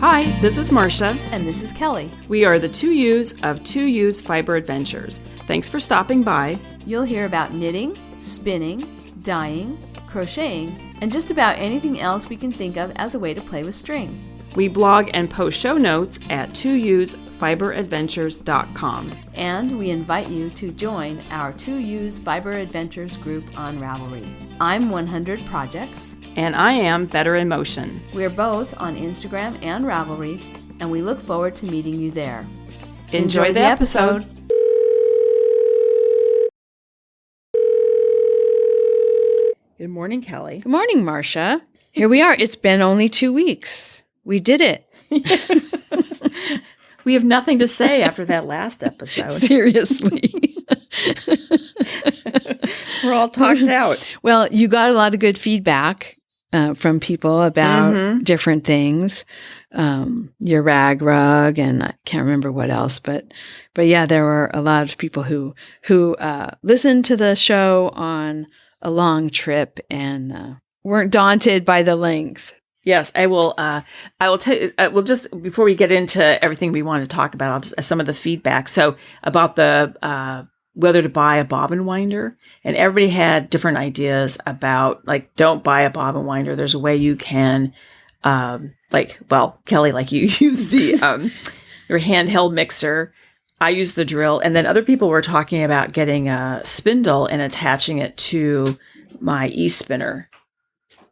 Hi, this is Marsha. And this is Kelly. We are the 2U's of 2U's Fiber Adventures. Thanks for stopping by. You'll hear about knitting, spinning, dyeing, crocheting, and just about anything else we can think of as a way to play with string. We blog and post show notes at 2usfiberadventures.com. And we invite you to join our 2U's Fiber Adventures group on Ravelry. I'm 100 Projects. And I am Better in Motion. We're both on Instagram and Ravelry, and we look forward to meeting you there. Enjoy the episode. Good morning, Kelly. Good morning, Marsha. Here we are. It's been only 2 weeks. We did it. We have nothing to say after that last episode. Seriously. We're all talked out. Well, you got a lot of good feedback from people about different things. Your rag rug, and I can't remember what else, but yeah, there were a lot of people who listened to the show on a long trip and weren't daunted by the length. Yes, I will. I will tell you. Well, just before we get into everything we want to talk about, I'll just some of the feedback. So about the whether to buy a bobbin winder, and everybody had different ideas about like, don't buy a bobbin winder. There's a way you can, Kelly, like you use the your handheld mixer. I use the drill, and then other people were talking about getting a spindle and attaching it to my e-spinner,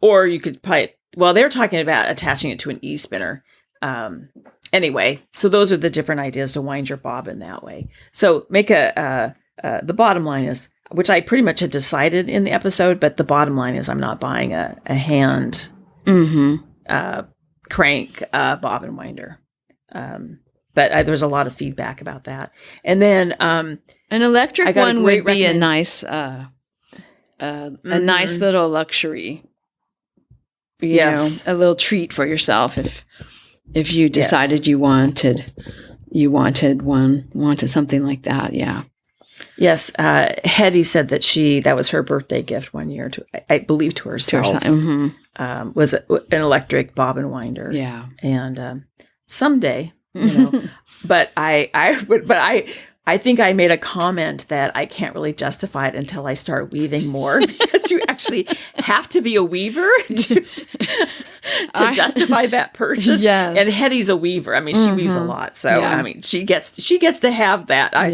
or you could probably. Well, they're talking about attaching it to an e-spinner. Anyway, so those are the different ideas to wind your bobbin that way. So make the bottom line is, which I pretty much had decided in the episode, but the bottom line is I'm not buying a hand crank bobbin winder. But there's a lot of feedback about that. And then an electric one would be a nice nice little luxury. You know, a little treat for yourself if you decided you wanted something like that. Yeah. Yes. Heidi said that was her birthday gift one year I believe to herself, was an electric bobbin winder. Yeah. And someday, but I think I made a comment that I can't really justify it until I start weaving more, because you actually have to be a weaver to justify that purchase. Yes. And Hetty's a weaver. I mean, she weaves a lot. So, I mean, she gets to have that. I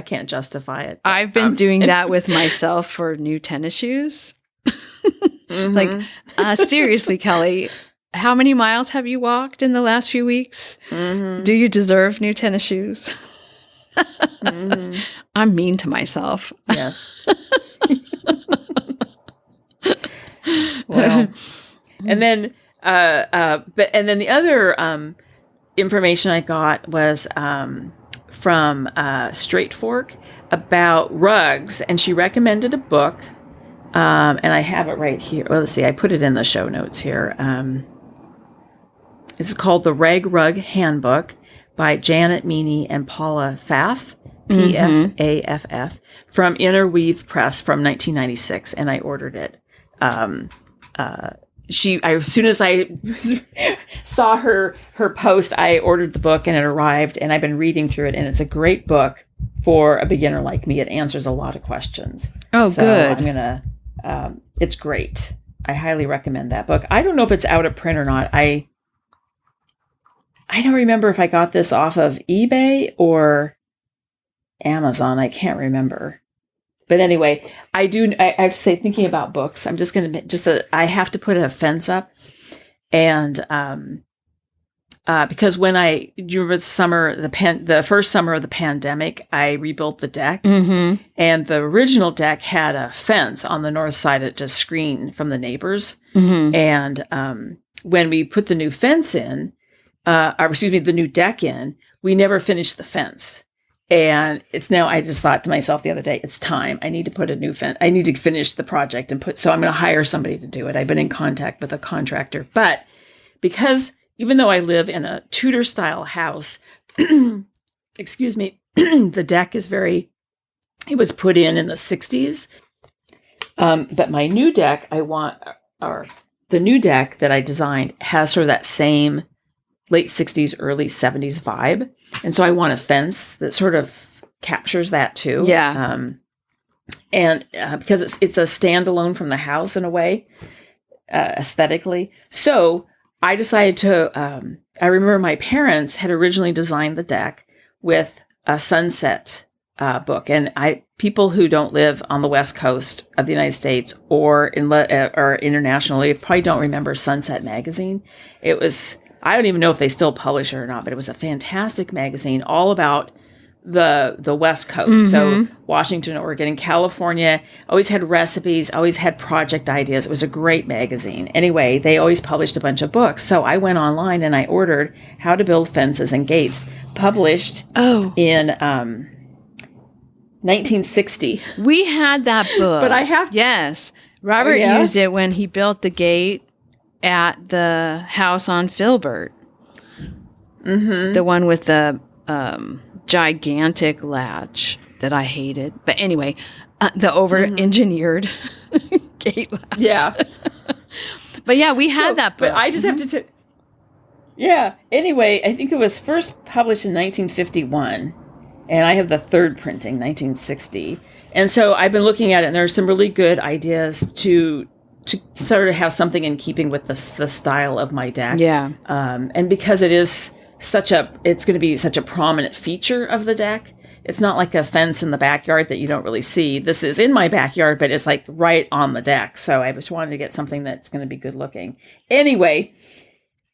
can't justify it. But, I've been doing that with myself for new tennis shoes. Like, seriously, Kelly, how many miles have you walked in the last few weeks? Do you deserve new tennis shoes? I'm mean to myself. Yes. Well, and then the other information I got was from Straight Fork about rugs, and she recommended a book, and I have it right here. Well, let's see, I put it in the show notes here. It's called The Rag Rug Handbook by Janet Meany and Paula Pfaff, Pfaff, from Inner Weave Press from 1996, and I ordered it. As soon as I saw her post, I ordered the book and it arrived, and I've been reading through it, and it's a great book for a beginner like me. It answers a lot of questions. Oh, so good. I'm gonna. It's great. I highly recommend that book. I don't know if it's out of print or not. I don't remember if I got this off of eBay or Amazon. I can't remember. But anyway, I have to say, thinking about books, I'm just going to I have to put a fence up. And because do you remember the first summer of the pandemic, I rebuilt the deck. And the original deck had a fence on the north side that just screened from the neighbors. And when we put the new fence in, the new deck in, we never finished the fence. And it's now, I just thought to myself the other day, it's time. I need to put a new fence. I need to finish the project so I'm going to hire somebody to do it. I've been in contact with a contractor, but because even though I live in a Tudor style house, excuse me, the deck is it was put in the 60s. But my new deck, I want, or the new deck that I designed has sort of that same late 60s, early 70s vibe. And so I want a fence that sort of captures that too. Yeah. And because it's a standalone from the house in a way, aesthetically. So I decided to, I remember my parents had originally designed the deck with a sunset book. And people who don't live on the West Coast of the United States or internationally probably don't remember Sunset magazine. It was, I don't even know if they still publish it or not, but it was a fantastic magazine all about the West Coast. So Washington, Oregon, and California always had recipes, always had project ideas. It was a great magazine. Anyway, they always published a bunch of books. So I went online and I ordered How to Build Fences and Gates, published in 1960. We had that book. But I have... Yes. Robert used it when he built the gate at the house on Filbert. The one with the gigantic latch that I hated. But anyway, the over-engineered gate latch. Yeah. But yeah, we had that book. But I just have to... Yeah. Anyway, I think it was first published in 1951. And I have the third printing, 1960. And so I've been looking at it, and there are some really good ideas to sort of have something in keeping with the style of my deck. Yeah. And because it is it's going to be such a prominent feature of the deck. It's not like a fence in the backyard that you don't really see. This is in my backyard, but it's like right on the deck. So I just wanted to get something that's going to be good looking. Anyway,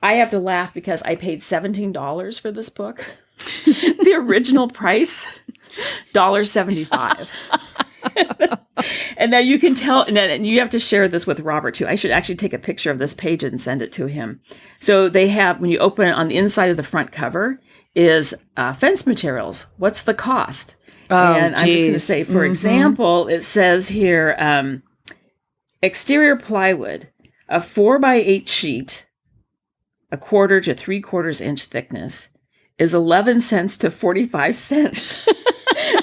I have to laugh because I paid $17 for this book. The original price, $1.75. And now you can tell, and you have to share this with Robert too. I should actually take a picture of this page and send it to him. So they have, when you open it, on the inside of the front cover is fence materials. What's the cost? And I'm just going to say, for example, it says here, exterior plywood, a 4x8 sheet, 1/4 to 3/4 inch thickness, is 11 cents to 45 cents,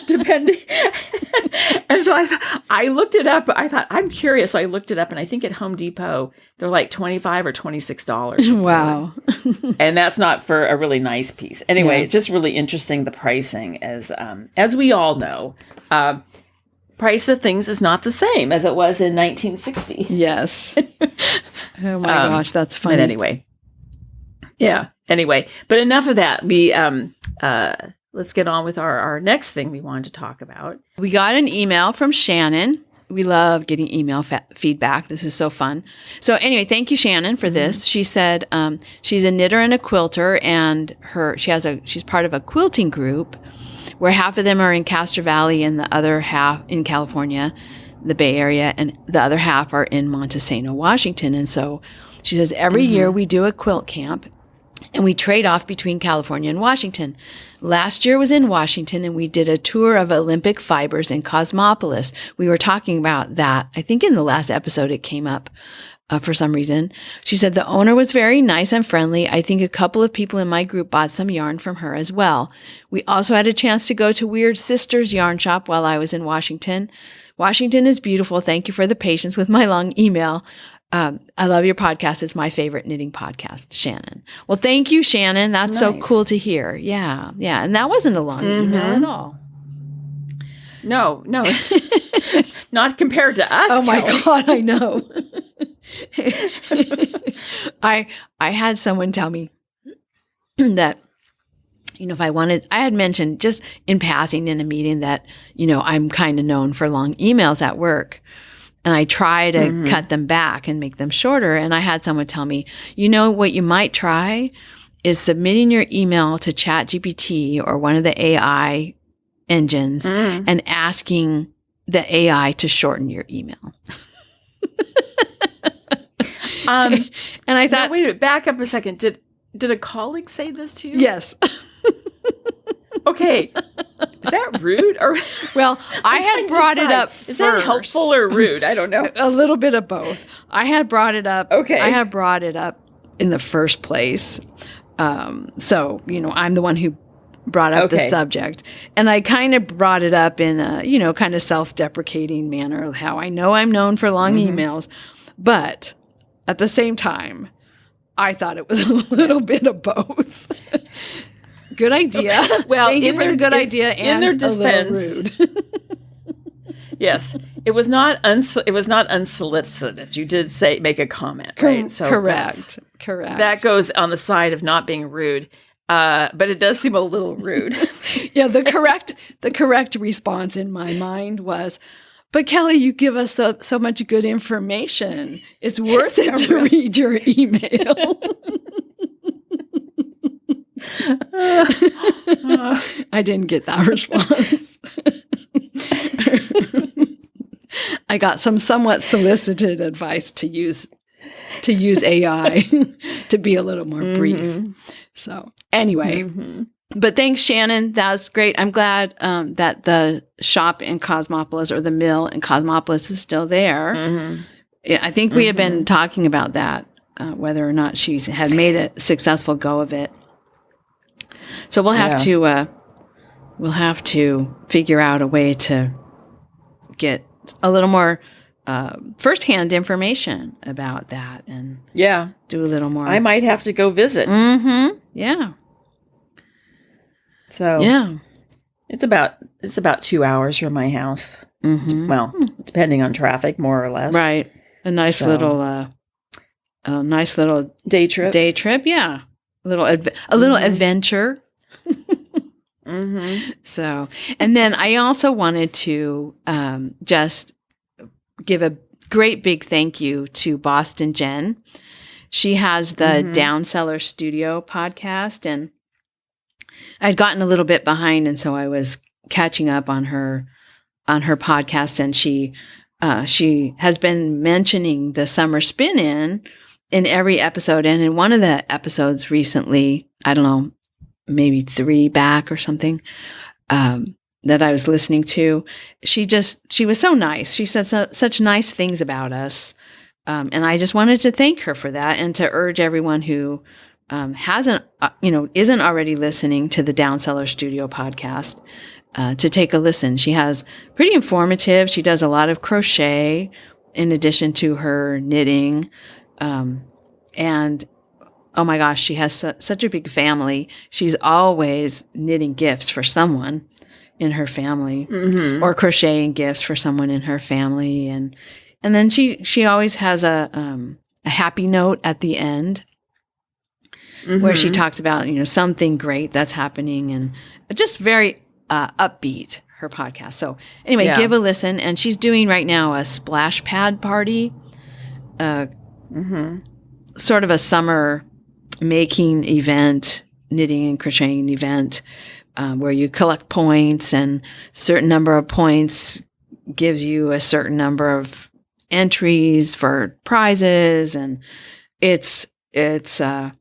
depending. And so I looked it up. I thought, I'm curious. So I looked it up, and I think at Home Depot, they're like $25 or $26. Wow. And that's not for a really nice piece. Anyway, just really interesting, the pricing. As we all know, price of things is not the same as it was in 1960. Yes. Oh my gosh, that's funny. But anyway. Yeah. Anyway, but enough of that. We let's get on with our next thing we wanted to talk about. We got an email from Shannon. We love getting email feedback. This is so fun. So anyway, thank you, Shannon, for this. She said she's a knitter and a quilter, and she's part of a quilting group where half of them are in Castro Valley and the other half in California, the Bay Area, and the other half are in Montesano, Washington. And so she says every year we do a quilt camp, and we trade off between California and Washington. Last year was in Washington, and we did a tour of Olympic Fibers in Cosmopolis. We were talking about that. I think in the last episode it came up for some reason. She said the owner was very nice and friendly. I think a couple of people in my group bought some yarn from her as well. We also had a chance to go to Weird Sisters yarn shop while I was in Washington. Washington is beautiful. Thank you for the patience with my long email. I love your podcast. It's my favorite knitting podcast, Shannon. Well, thank you, Shannon. That's so cool to hear. Yeah. Yeah. And that wasn't a long email at all. No. Not compared to us. Oh my God, I know. I had someone tell me that, if I had mentioned just in passing in a meeting that, I'm kind of known for long emails at work. And I try to cut them back and make them shorter. And I had someone tell me, what you might try is submitting your email to ChatGPT or one of the AI engines and asking the AI to shorten your email. And I thought, wait, back up a second. Did a colleague say this to you? Yes. Okay. Is that rude? Or well, I had brought it up first. Is that helpful or rude? I don't know. A little bit of both. I had brought it up. Okay. I had brought it up in the first place. So, I'm the one who brought up the subject. And I kind of brought it up in a, kind of self-deprecating manner, how I know I'm known for long emails. But at the same time, I thought it was a little bit of both. Good idea. Well, thank you for the good idea and in their defense, a little rude. Yes, it was not unsolicited. You did make a comment, right? So correct. That goes on the side of not being rude, but it does seem a little rude. Yeah, the correct response in my mind was, "But Kelly, you give us so much good information. It's worth it to read your email." I didn't get that response. I got some somewhat solicited advice to use AI to be a little more brief. So anyway, but thanks, Shannon. That was great. I'm glad that the shop in Cosmopolis, or the mill in Cosmopolis, is still there. I think we have been talking about that, whether or not she had made a successful go of it. So we'll have to figure out a way to get a little more firsthand information about that, and do a little more. I might have to go visit. Yeah. So it's about 2 hours from my house. Well, depending on traffic, more or less. Right. A nice little day trip. Day trip. Yeah. A little adventure. So, and then I also wanted to just give a great big thank you to Boston Jen. She has the Downseller Studio podcast, and I'd gotten a little bit behind, and so I was catching up on her podcast, and she has been mentioning the summer spin in every episode, and in one of the episodes recently, I don't know, maybe 3 back or something, that I was listening to, she was so nice. She said such nice things about us. And I just wanted to thank her for that, and to urge everyone who isn't already listening to the Downseller Studio podcast to take a listen. She has pretty informative. She does a lot of crochet in addition to her knitting. And oh my gosh, she has such a big family. She's always knitting gifts for someone in her family, or crocheting gifts for someone in her family. And then she always has a happy note at the end, where she talks about, something great that's happening, and just very upbeat, her podcast. So anyway, give a listen. And she's doing right now a splash pad party, sort of a summer making event, knitting and crocheting event, where you collect points, and certain number of points gives you a certain number of entries for prizes. And it's kind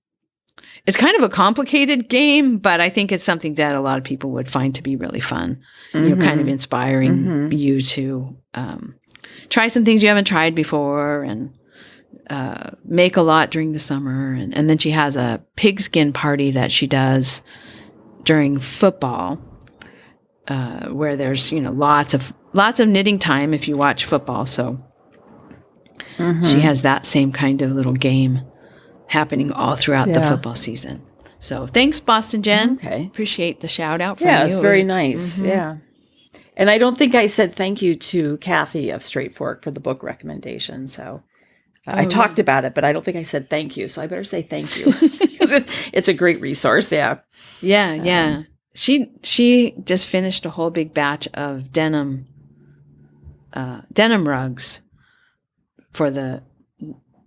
of a complicated game, but I think it's something that a lot of people would find to be really fun. Kind of inspiring you to try some things you haven't tried before, and make a lot during the summer. And then she has a pigskin party that she does during football, where there's lots of knitting time if you watch football. So she has that same kind of little game happening all throughout the football season. So thanks, Boston Jen. Okay, appreciate the shout out from you. Yeah, it's very nice. Yeah. And I don't think I said thank you to Kathy of Straight Fork for the book recommendation. So I talked about it, but I don't think I said thank you. So I better say thank you, because it's a great resource. Yeah. Yeah. She just finished a whole big batch of denim rugs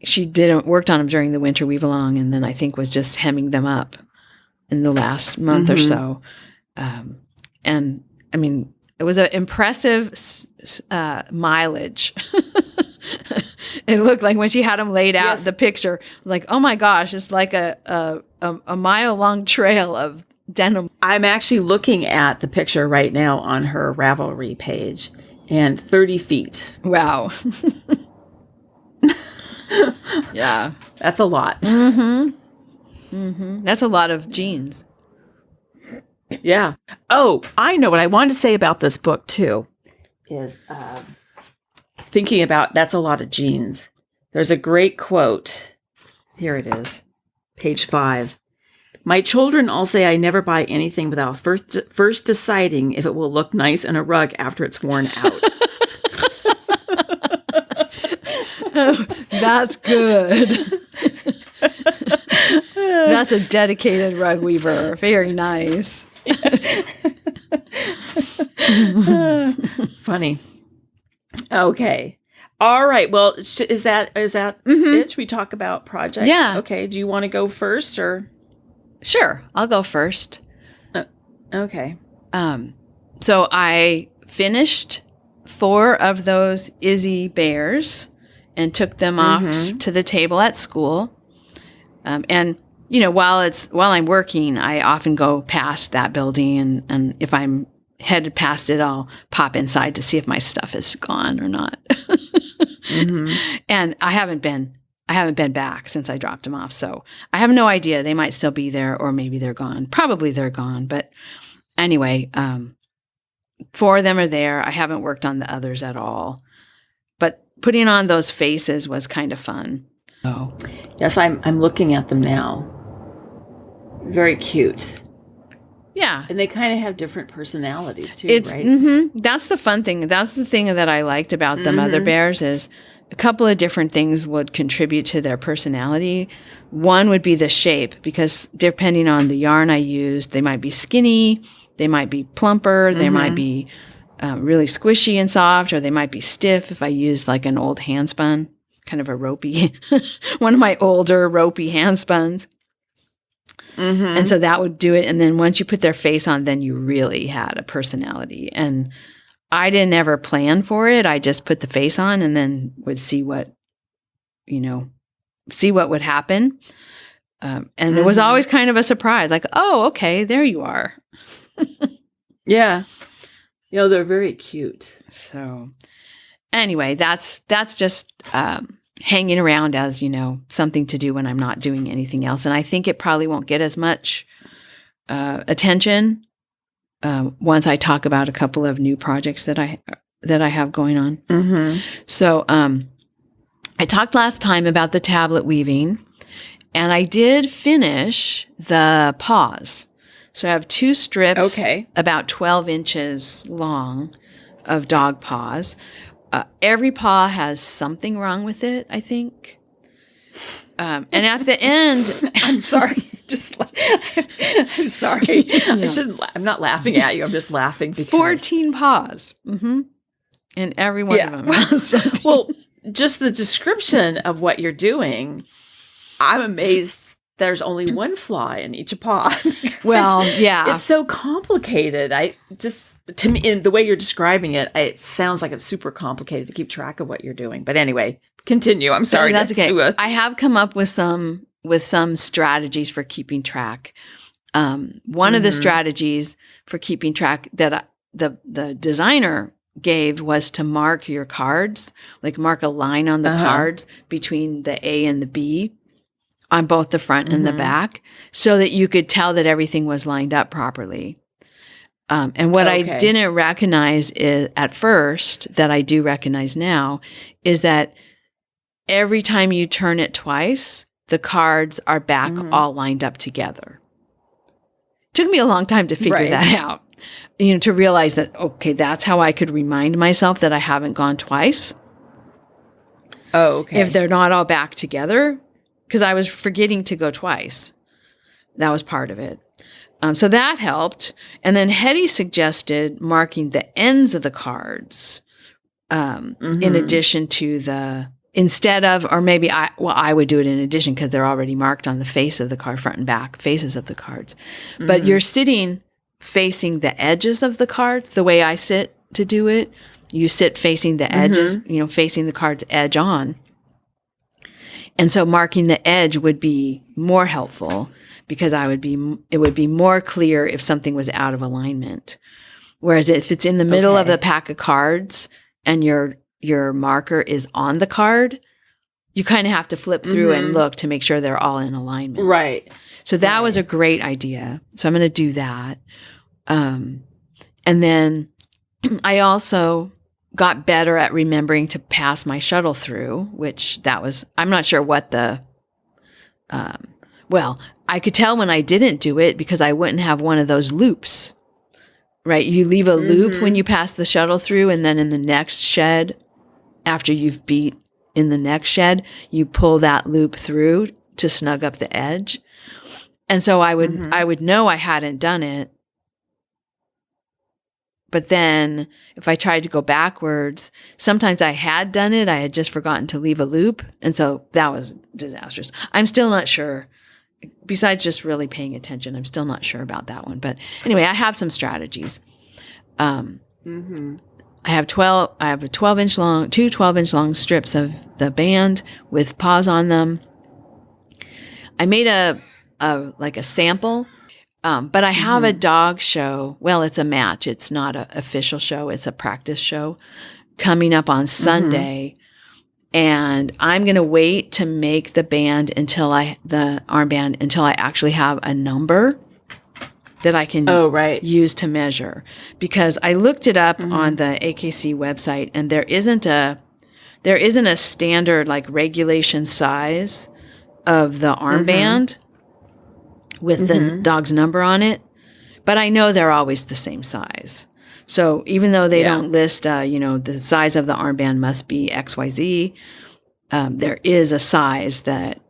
she worked on them during the winter weave along, and then I think was just hemming them up in the last month or so. And I mean, it was an impressive mileage. It looked like when she had them laid out, the picture, like, oh my gosh, it's like a mile-long trail of denim. I'm actually looking at the picture right now on her Ravelry page, and 30 feet. Wow. Yeah. That's a lot. That's a lot of jeans. Yeah. Oh, I know what I wanted to say about this book, too, is thinking about that's a lot of jeans, There's a great quote. Here it is. Page 5. My children all say I never buy anything without first deciding if it will look nice in a rug after it's worn out. Oh, that's good. That's a dedicated rug weaver. Very nice. Funny. Okay. All right. Well, is that it? Should we talk about projects? Yeah. Okay. Do you want to go first or? Sure. I'll go first. Okay. So I finished 4 of those Izzy bears and took them off to the table at school. And you know, while I'm working, I often go past that building, and if I'm headed past it, I'll pop inside to see if my stuff is gone or not. And I haven't been back since I dropped them off, so I have no idea. They might still be there, or maybe they're gone. Probably they're gone, but anyway, 4 of them are there. I haven't worked on the others at all, but putting on those faces was kind of fun. Oh, yes, I'm looking at them now. Very cute. Yeah. And they kind of have different personalities too, right? That's the fun thing. That's the thing that I liked about the mother bears is a couple of different things would contribute to their personality. One would be the shape, because depending on the yarn I used, they might be skinny, they might be plumper, they might be really squishy and soft, or they might be stiff if I used like an old handspun, kind of a ropey, one of my older ropey handspuns. And so that would do it. And then once you put their face on, then you really had a personality. And I didn't ever plan for it. I just put the face on and then would see what would happen. And it was always kind of a surprise, like, oh, okay, there you are. Yeah. You know, they're very cute. So anyway, that's just hanging around as, something to do when I'm not doing anything else. And I think it probably won't get as much attention once I talk about a couple of new projects that I have going on. So I talked last time about the tablet weaving, and I did finish the paws. So I have 2 strips, about 12 inches long, of dog paws. Every paw has something wrong with it, I think. And at the end, I'm sorry. I'm sorry. I shouldn't. I'm not laughing at you. I'm just laughing because 14 paws, and every one of them has something. Well, just the description of what you're doing, I'm amazed. There's only one flaw in each paw. Well, it's so complicated. To me, in the way you're describing it, it sounds like it's super complicated to keep track of what you're doing. But anyway, continue. I'm sorry. That's okay. I have come up with some strategies for keeping track. One of the strategies for keeping track that the designer gave was to mark your cards, like mark a line on the cards between the A and the B, on both the front and the back, so that you could tell that everything was lined up properly. And what I didn't recognize at first, that I do recognize now, is that every time you turn it twice, the cards are back all lined up together. It took me a long time to figure that out, to realize that, okay, that's how I could remind myself that I haven't gone twice. Oh, okay. If they're not all back together, because I was forgetting to go twice. That was part of it. So that helped. And then Heidi suggested marking the ends of the cards in addition to instead of, or maybe I would do it in addition because they're already marked on the face of the card, front and back faces of the cards. But you're sitting facing the edges of the cards the way I sit to do it. You sit facing the edges, facing the card's edge on. And so marking the edge would be more helpful because it would be more clear if something was out of alignment. Whereas if it's in the middle of the pack of cards and your marker is on the card, you kind of have to flip through and look to make sure they're all in alignment. Right. So that was a great idea. So I'm going to do that. And then I also got better at remembering to pass my shuttle through, which I'm not sure what well, I could tell when I didn't do it because I wouldn't have one of those loops, right? You leave a loop when you pass the shuttle through, and then in the next shed, after you've beat in the next shed, you pull that loop through to snug up the edge. And so I would know I hadn't done it. But then if I tried to go backwards, sometimes I had done it. I had just forgotten to leave a loop. And so that was disastrous. I'm still not sure. Besides just really paying attention, I'm still not sure about that one. But anyway, I have some strategies. I have 12-inch long, two 12-inch long strips of the band with paws on them. I made a sample, but I have a dog show. Well, it's a match. It's not an official show. It's a practice show coming up on Sunday. And I'm going to wait to make the armband until I actually have a number that I can use to measure. Because I looked it up on the AKC website, and there isn't a standard like regulation size of the armband with the dog's number on it. But I know they're always the same size. So even though they don't list, the size of the armband must be XYZ, there is a size that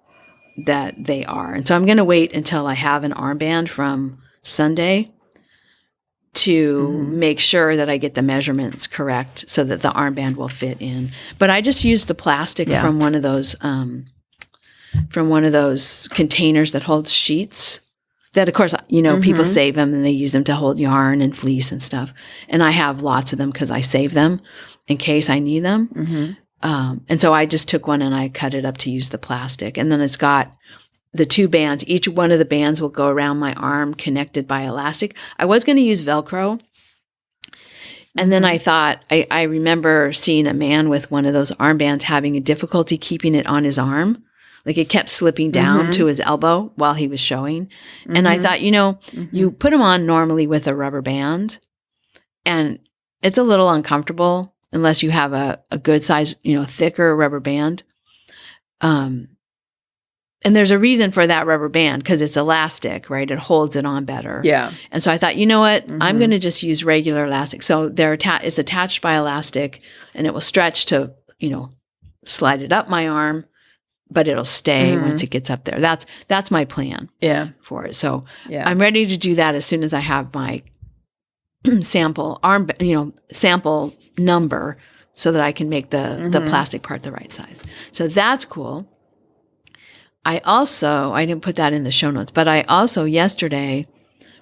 they are. And so I'm going to wait until I have an armband from Sunday to make sure that I get the measurements correct so that the armband will fit in. But I just used the plastic from one of those containers that holds sheets. That, of course, people save them and they use them to hold yarn and fleece and stuff. And I have lots of them because I save them in case I need them. And so I just took one and I cut it up to use the plastic. And then it's got the two bands. Each one of the bands will go around my arm connected by elastic. I was going to use Velcro. And then I thought, I remember seeing a man with one of those armbands having a difficulty keeping it on his arm. Like it kept slipping down to his elbow while he was showing. And I thought, you put them on normally with a rubber band and it's a little uncomfortable unless you have a good size, thicker rubber band. And there's a reason for that rubber band because it's elastic, right? It holds it on better. Yeah. And so I thought, you know what? I'm going to just use regular elastic. So it's attached by elastic and it will stretch to, slide it up my arm. But it'll stay once it gets up there. That's my plan for it. So I'm ready to do that as soon as I have my sample number so that I can make the plastic part the right size. So that's cool. I didn't put that in the show notes, but I also yesterday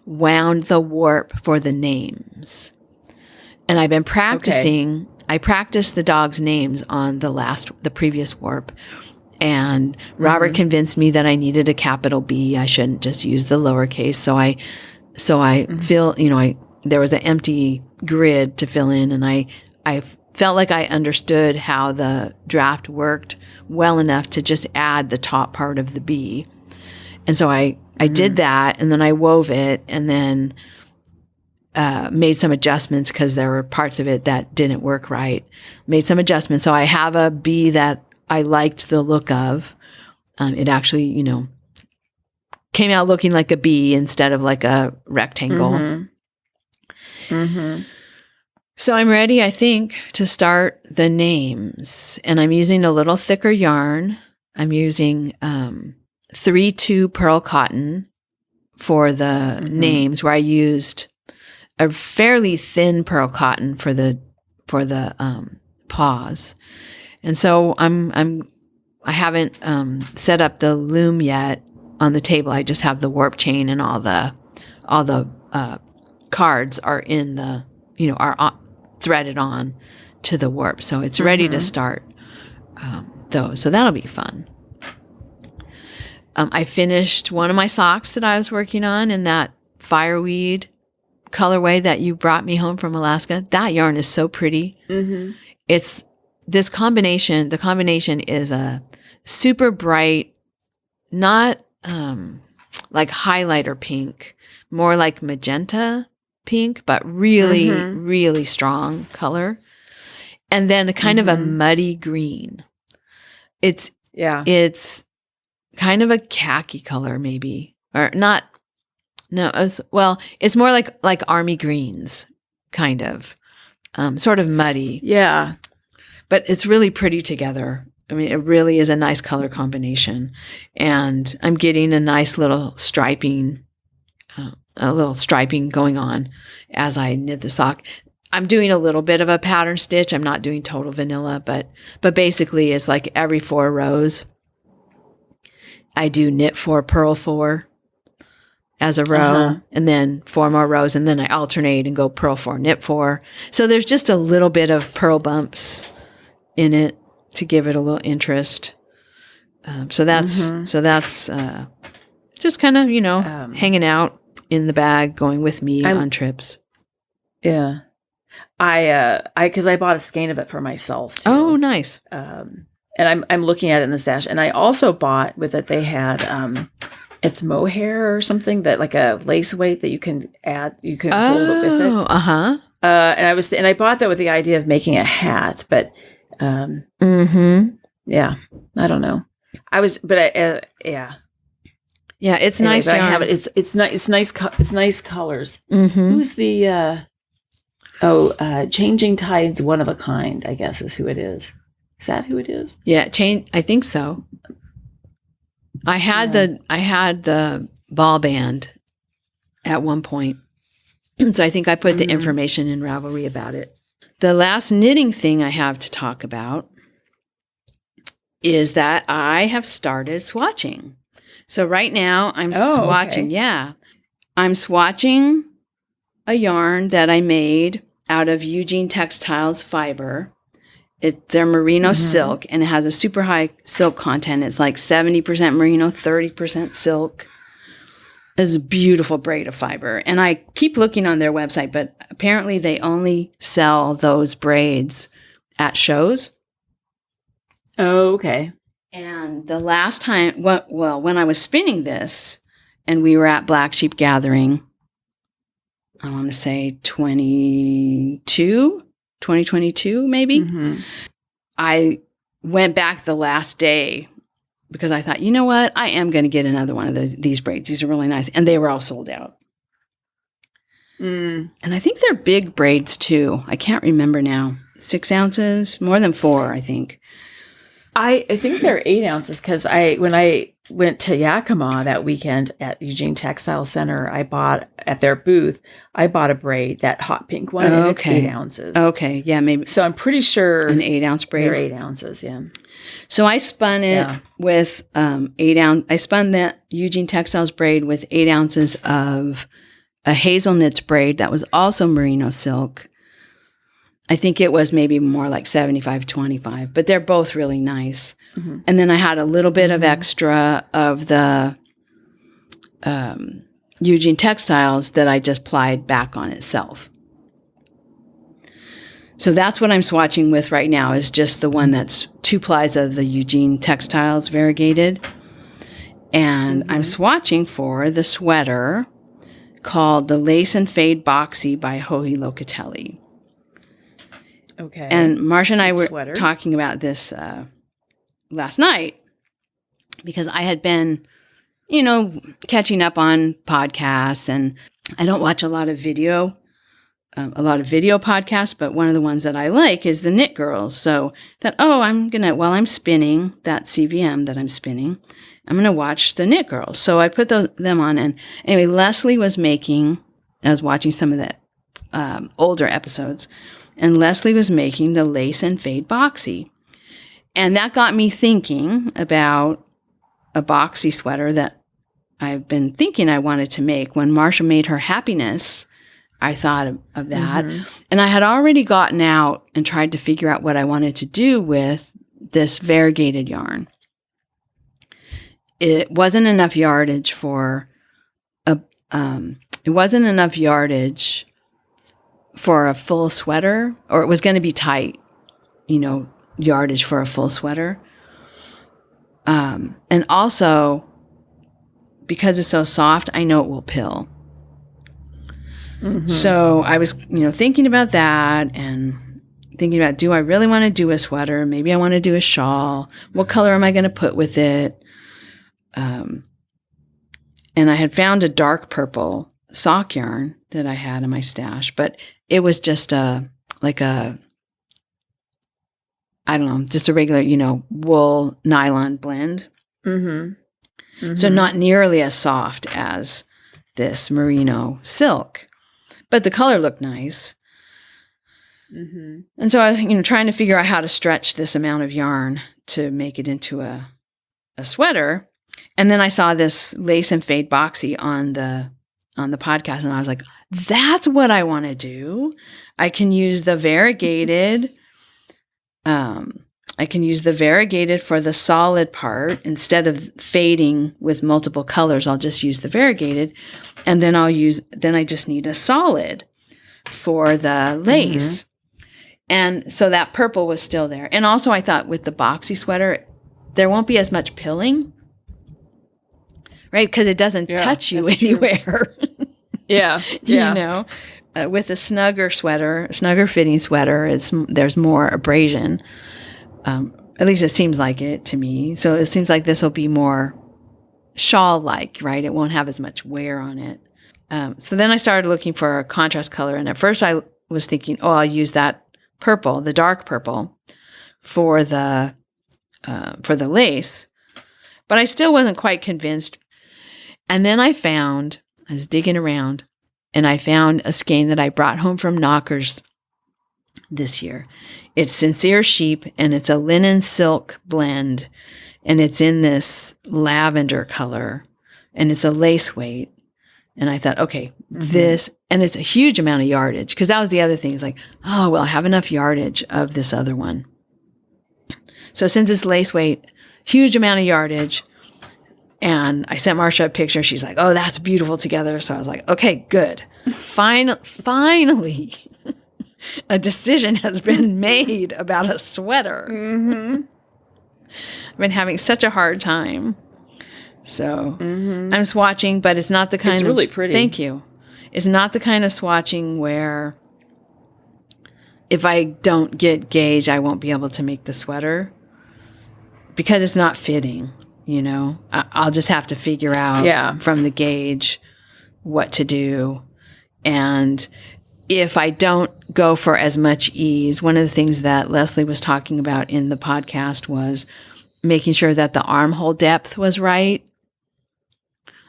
wound the warp for the names. And I've been practicing. Okay. I practiced the dog's names on the previous warp. And Robert convinced me that I needed a capital B. I shouldn't just use the lowercase. So I feel, there was an empty grid to fill in, and I felt like I understood how the draft worked well enough to just add the top part of the B. And so I did that, and then I wove it, and then made some adjustments because there were parts of it that didn't work right. Made some adjustments. So I have a B that I liked the look of. It actually, came out looking like a B instead of like a rectangle. So I'm ready, I think, to start the names. And I'm using a little thicker yarn. I'm using 3-2 pearl cotton for the names, where I used a fairly thin pearl cotton for the paws. And so I haven't set up the loom yet on the table. I just have the warp chain, and all the cards are in the are threaded on to the warp. So it's ready to start those. So that'll be fun. I finished one of my socks that I was working on in that fireweed colorway that you brought me home from Alaska. That yarn is so pretty. It's this combination. The combination is a super bright, not like highlighter pink, more like magenta pink, but really, really strong color. and then a kind of a muddy green. It's kind of a khaki color, maybe, or not. No, it's more like army greens, kind of, sort of muddy. Yeah, but it's really pretty together. I mean, it really is a nice color combination, and I'm getting a nice little striping going on as I knit the sock. I'm doing a little bit of a pattern stitch. I'm not doing total vanilla, but basically it's like every 4 rows, I do knit 4, purl 4 as a row, and then 4 more rows, and then I alternate and go purl 4, knit 4. So there's just a little bit of purl bumps in it to give it a little interest. So that's just kind of, hanging out in the bag, going with me on trips. Yeah. Because I bought a skein of it for myself too. Oh, nice. And I'm looking at it in the stash. And I also bought with it, they had, it's mohair or something, that like a lace weight that you can add, you can hold it with it. And I bought that with the idea of making a hat, but, yeah, I don't know. Yeah, it's anyway, nice. I have it. It's nice. It's nice colors. Who's the, Changing Tides One of a Kind, I guess is who it is. Is that who it is? Yeah, I think so. I had the ball band at one point. So I think I put the information in Ravelry about it. The last knitting thing I have to talk about is that I have started swatching. So right now I'm swatching. Okay. Yeah. I'm swatching a yarn that I made out of Eugene Textiles fiber. It's their merino silk, and it has a super high silk content. It's like 70% merino, 30% silk. It's a beautiful braid of fiber. And I keep looking on their website, but apparently they only sell those braids at shows. Oh, okay. And the last time, when I was spinning this, and we were at Black Sheep Gathering, I want to say 2022, maybe. I went back the last day because I thought, you know what? I am going to get another one of these braids. These are really nice. And they were all sold out. And I think they're big braids too. I can't remember now. 6 ounces, more than 4, I think. I think they're 8 ounces because when I went to Yakima that weekend at Eugene Textile Center, I bought at their booth, I bought a braid, that hot pink one, and it's 8 ounces. Okay, yeah, maybe. So I'm pretty sure an 8 ounce braid. They're 8 ounces, yeah. So I spun it with 8 ounce. I spun that Eugene Textiles braid with 8 ounces of a hazelnuts braid that was also merino silk. I think it was maybe more like 75-25, but they're both really nice. And then I had a little bit of extra of the Eugene Textiles that I just plied back on itself. So that's what I'm swatching with right now, is just the one that's 2 plies of the Eugene Textiles variegated. And I'm swatching for the sweater called the Lace and Fade Boxy by Joji Locatelli. Okay. And Marsha and I were talking about this last night because I had been, catching up on podcasts, and I don't watch a lot of video podcasts, but one of the ones that I like is the Knit Girls. So that, while I'm spinning that CVM that I'm spinning, I'm going to watch the Knit Girls. So I put them on. And anyway, Leslie was I was watching some of the older episodes, and Leslie was making the Lace and Fade Boxy. And that got me thinking about a boxy sweater that I've been thinking I wanted to make. When Marsha made her Happiness, I thought of that. And I had already gotten out and tried to figure out what I wanted to do with this variegated yarn. It wasn't enough yardage for a full sweater, or it was going to be tight, yardage for a full sweater. And also, because it's so soft, I know it will pill. So I was, thinking about that and thinking about, do I really want to do a sweater? Maybe I want to do a shawl. What color am I going to put with it? And I had found a dark purple sock yarn that I had in my stash, but it was just I don't know, just a regular, wool nylon blend. Mm-hmm. Mm-hmm. So not nearly as soft as this merino silk, but the color looked nice. Mm-hmm. And so I was, trying to figure out how to stretch this amount of yarn to make it into a sweater. And then I saw this lace and fade boxy on the podcast, and I was like, that's what I want to do. I can use the variegated. I can use the variegated for the solid part. Instead of fading with multiple colors, I'll just use the variegated, and then I just need a solid for the lace. Mm-hmm. And so that purple was still there. And also I thought with the boxy sweater, there won't be as much pilling, right? Because it doesn't touch you anywhere. Yeah. With a snugger fitting sweater, there's more abrasion. At least it seems like it to me. So it seems like this will be more shawl-like, right? It won't have as much wear on it. So then I started looking for a contrast color, and at first I was thinking, I'll use that purple, the dark purple, for the lace, but I still wasn't quite convinced. And then I was digging around, and I found a skein that I brought home from NoCKRs this year. It's Sincere Sheep, and it's a linen silk blend, and it's in this lavender color, and it's a lace weight. And I thought, okay, and it's a huge amount of yardage, because that was the other thing. It's like, I have enough yardage of this other one. So since it's lace weight, huge amount of yardage. And I sent Marsha a picture. She's like, oh, that's beautiful together. So I was like, okay, good. Finally, a decision has been made about a sweater. Mm-hmm. I've been having such a hard time. So I'm swatching, but it's not the kind It's really pretty. Thank you. It's not the kind of swatching where if I don't get gauge, I won't be able to make the sweater, because it's not fitting. I'll just have to figure out from the gauge what to do. And if I don't go for as much ease, one of the things that Leslie was talking about in the podcast was making sure that the armhole depth was right.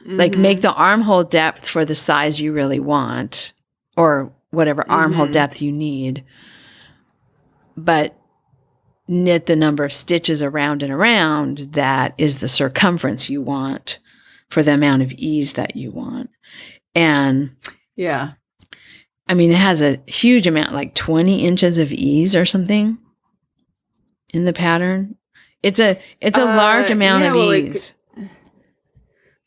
Mm-hmm. Like make the armhole depth for the size you really want, or whatever armhole depth you need, but knit the number of stitches around and around that is the circumference you want for the amount of ease that you want. And I mean, it has a huge amount, like 20 inches of ease or something in the pattern. It's a large amount of ease.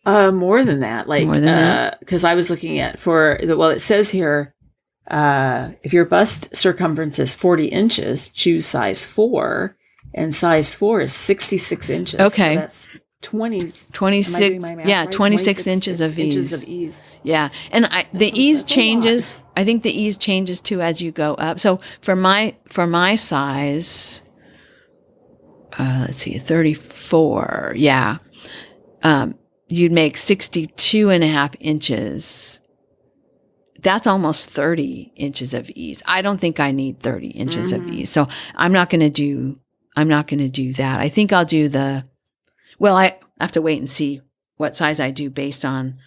More than that, because I was looking at it says here, if your bust circumference is 40 inches, choose size 4, and size 4 is 66 inches. Okay. So that's 26, 26 inches of ease. Yeah. And the ease changes. I think the ease changes too as you go up. So for my size, let's see, 34. Yeah. You'd make 62.5 inches. That's almost 30 inches of ease. I don't think I need 30 inches of ease. So I'm not going to do that. I think I'll do I have to wait and see what size I do based on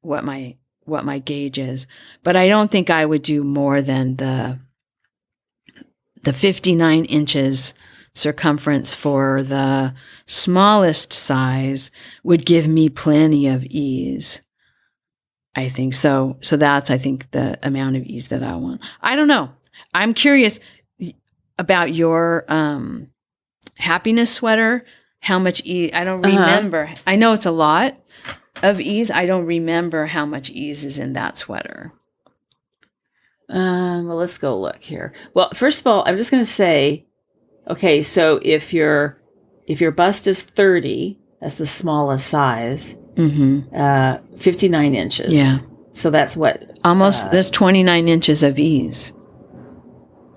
what my gauge is. But I don't think I would do more than the 59 inches circumference for the smallest size would give me plenty of ease. I think so. So that's, I think, the amount of ease that I want. I don't know. I'm curious about your happiness sweater. How much ease? I don't remember. I know it's a lot of ease. I don't remember how much ease is in that sweater. Well, let's go look here. Well, first of all, I'm just going to say, okay, so if your bust is 30, that's the smallest size. 59 inches. Yeah. So that's what? Almost, there's 29 inches of ease.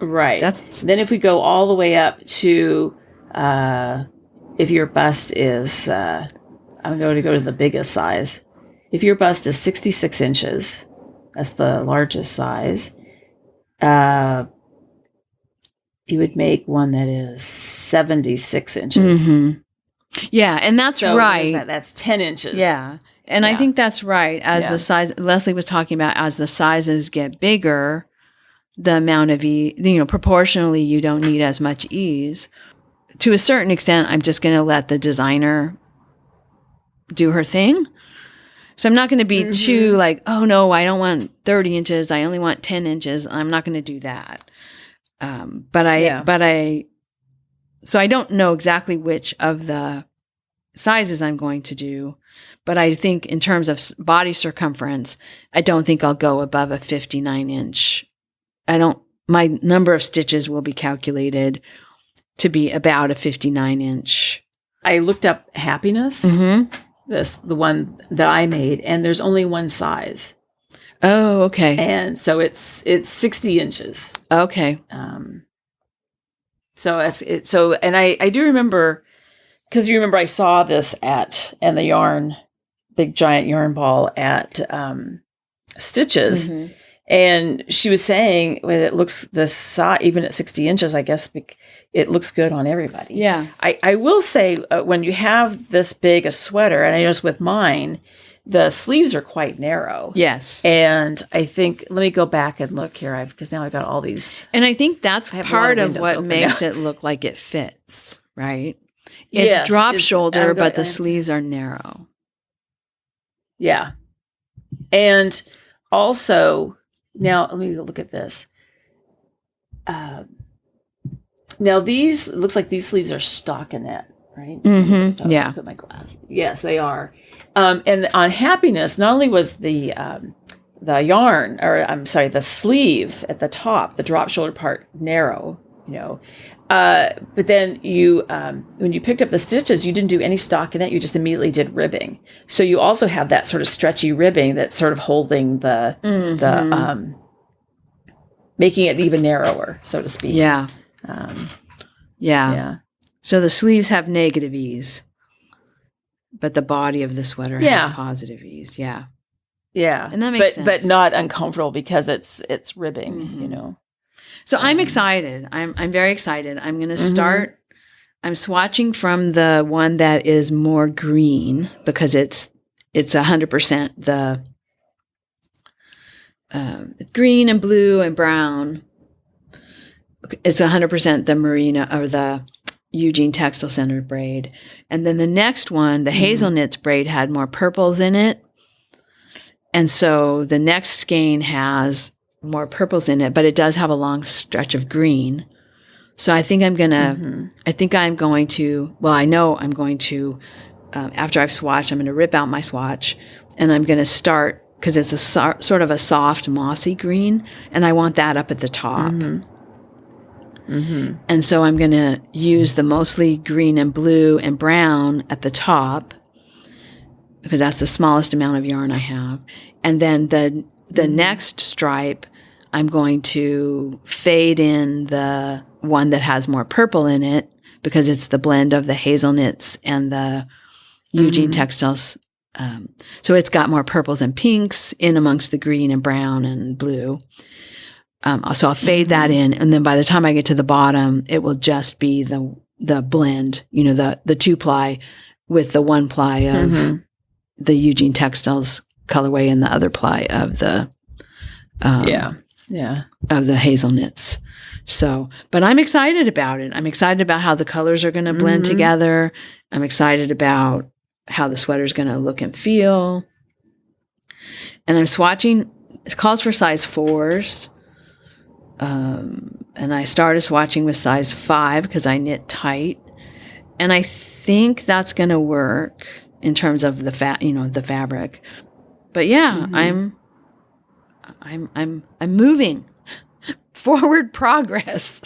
Right. That's Then if we go all the way up to, if your bust is, I'm going to go to the biggest size. If your bust is 66 inches, that's the largest size, you would make one that is 76 inches. Yeah, and that's So what is right. that? That's 10 inches. Yeah. And I think that's right. As the size, Leslie was talking about, as the sizes get bigger, the amount of proportionally, you don't need as much ease. To a certain extent, I'm just going to let the designer do her thing. So I'm not going to be too like, oh no, I don't want 30 inches. I only want 10 inches. I'm not going to do that. So I don't know exactly which of the sizes I'm going to do, but I think in terms of body circumference, I don't think I'll go above a 59 inch. My number of stitches will be calculated to be about a 59 inch. I looked up Happiness, the one that I made, and there's only one size. Oh, okay. And so it's 60 inches. Okay. So that's it. So, and I do remember, because you remember I saw this and the big giant yarn ball at Stitches. And she was saying, when it looks this size, even at 60 inches, I guess it looks good on everybody. Yeah. I will say, when you have this big a sweater, and I noticed with mine, the sleeves are quite narrow. Yes. And I think, let me go back and look here, because now I've got all these. And I think that's part of what makes it look like it fits, right? It's drop shoulder, but the sleeves are narrow. Yeah. And also, now let me look at this. Now it looks like these sleeves are stockinette, right? Yeah. Put my glass. Yes, they are. And on Happiness, not only was the yarn, or I'm sorry, the sleeve at the top, the drop shoulder part, narrow, but then you, when you picked up the stitches, you didn't do any stockinette. You just immediately did ribbing. So you also have that sort of stretchy ribbing that's sort of holding the making it even narrower, so to speak. Yeah. Yeah. So the sleeves have negative ease, but the body of the sweater has positive ease. Yeah. Yeah. And that makes sense. But not uncomfortable because it's ribbing, So I'm excited. I'm very excited. I'm going to start. I'm swatching from the one that is more green because it's 100% the green and blue and brown. It's 100% the merino or the Eugene Textile Center braid. And then the next one, the hazelnuts braid, had more purples in it. And so the next skein has more purples in it, but it does have a long stretch of green. So I think I know I'm going to, after I've swatched, I'm going to rip out my swatch and I'm going to start, because it's a sort of a soft mossy green, and I want that up at the top. And so I'm going to use the mostly green and blue and brown at the top, because that's the smallest amount of yarn I have. And then the next stripe, I'm going to fade in the one that has more purple in it, because it's the blend of the hazelnuts and the Eugene Textiles. So it's got more purples and pinks in amongst the green and brown and blue. So I'll fade that in, and then by the time I get to the bottom, it will just be the blend, the 2-ply with the 1-ply of the Eugene Textiles colorway and the other ply of the of the hazelnuts. So, but I'm excited about it. I'm excited about how the colors are going to blend together. I'm excited about how the sweater's going to look and feel. And I'm swatching. It calls for size 4s. And I started swatching with size 5 because I knit tight. And I think that's going to work in terms of the the fabric. But yeah, I'm moving. Forward progress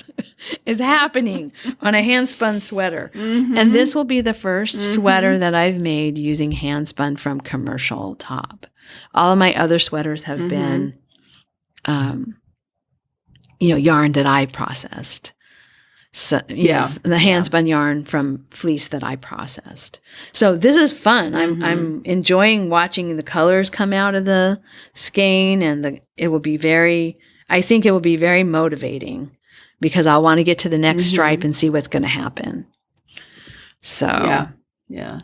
is happening on a handspun sweater. And this will be the first sweater that I've made using handspun from commercial top. All of my other sweaters have been yarn that I processed. So, the handspun yarn from fleece that I processed. So this is fun. I'm enjoying watching the colors come out of the skein, and it will be I think it will be very motivating because I'll want to get to the next stripe and see what's going to happen. So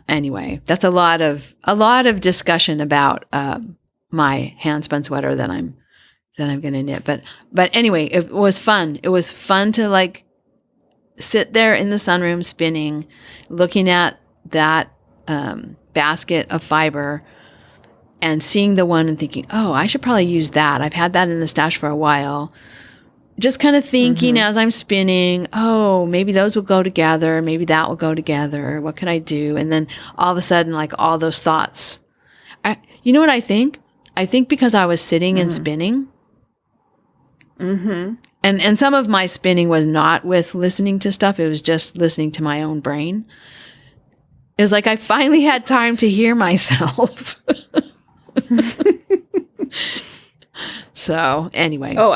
anyway, that's a lot of discussion about my handspun sweater that I'm going to knit. But anyway, it was fun. It was fun to like sit there in the sunroom spinning, looking at that basket of fiber and seeing the one and thinking, oh, I should probably use that. I've had that in the stash for a while. Just kind of thinking as I'm spinning, oh, maybe those will go together. Maybe that will go together. What could I do? And then all of a sudden, like all those thoughts. You know what I think? I think because I was sitting and spinning. And some of my spinning was not with listening to stuff. It was just listening to my own brain. It was like I finally had time to hear myself. So anyway. Oh,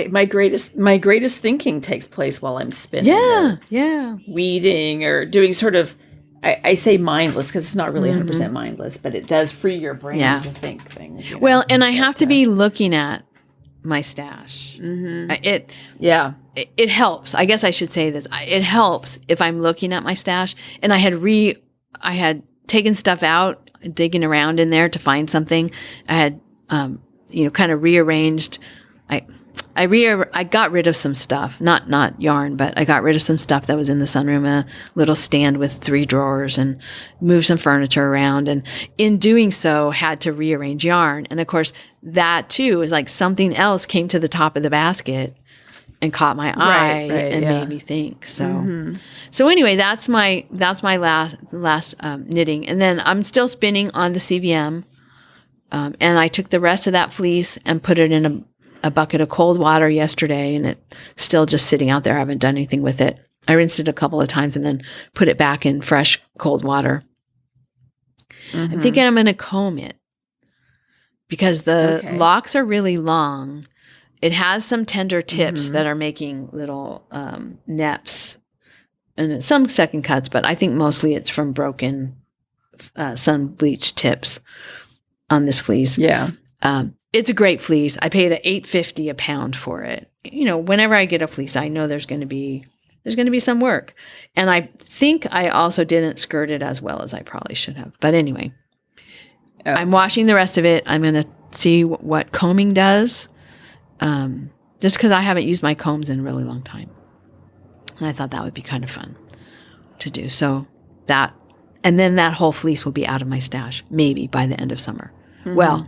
my greatest thinking takes place while I'm spinning. Yeah. Weeding or doing sort of, I say mindless because it's not really 100% mindless, but it does free your brain to think things. Well, and I have to be looking at my stash. It helps. I guess I should say this. It helps if I'm looking at my stash and I had taken stuff out, digging around in there to find something. I had, kind of rearranged. I got rid of some stuff, not yarn, but I got rid of some stuff that was in the sunroom, a little stand with 3 drawers, and moved some furniture around. And in doing so, had to rearrange yarn. And of course, that too is like something else came to the top of the basket and caught my eye and made me think. So, so anyway, that's my last knitting. And then I'm still spinning on the CVM. And I took the rest of that fleece and put it in a bucket of cold water yesterday, and it's still just sitting out there. I haven't done anything with it. I rinsed it a couple of times and then put it back in fresh cold water. I'm thinking I'm going to comb it because the locks are really long. It has some tender tips that are making little neps and some second cuts, but I think mostly it's from broken sun bleached tips on this fleece. Yeah. It's a great fleece. I paid $8.50 a pound for it. Whenever I get a fleece, I know there's going to be some work. And I think I also didn't skirt it as well as I probably should have. But anyway, I'm washing the rest of it. I'm going to see what combing does. Just because I haven't used my combs in a really long time. And I thought that would be kind of fun to do. So that, and then that whole fleece will be out of my stash, maybe by the end of summer. Well,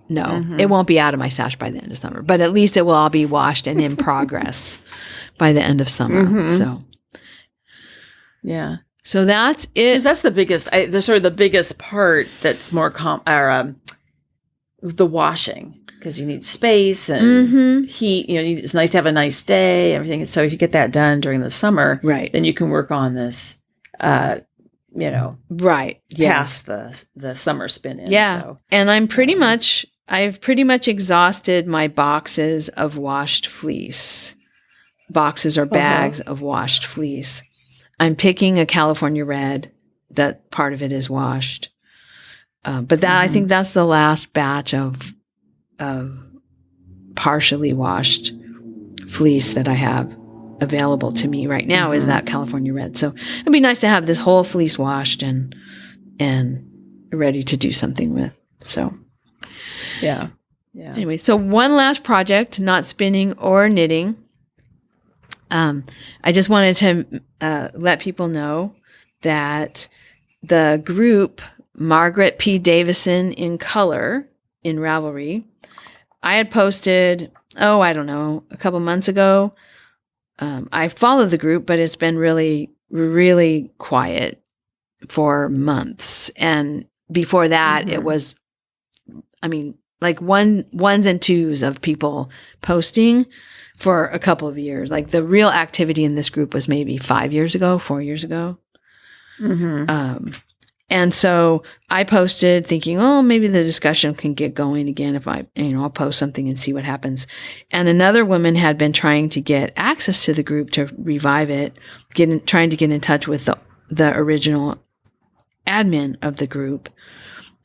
no, it won't be out of my stash by the end of summer, but at least it will all be washed and in progress by the end of summer. So, yeah. So that's it. 'Cause that's the biggest, the biggest part that's more, the washing. Because you need space and heat. It's nice to have a nice day, everything. So if you get that done during the summer, then you can work on this, past the summer spin in. Yeah. So, and I've pretty much exhausted my boxes of washed fleece. Boxes or bags of washed fleece. I'm picking a California red. That part of it is washed. But that I think that's the last batch of partially washed fleece that I have available to me right now is that California red. So it'd be nice to have this whole fleece washed and ready to do something with. So yeah. Anyway, so one last project, not spinning or knitting. I just wanted to let people know that the group Margaret P. Davison in Color in Ravelry, I had posted, a couple months ago. I followed the group, but it's been really, really quiet for months. And before that, it was, like ones and twos of people posting for a couple of years. Like the real activity in this group was maybe 4 years ago. And so I posted thinking, oh, maybe the discussion can get going again if I'll post something and see what happens. And another woman had been trying to get access to the group to revive it, trying to get in touch with the original admin of the group.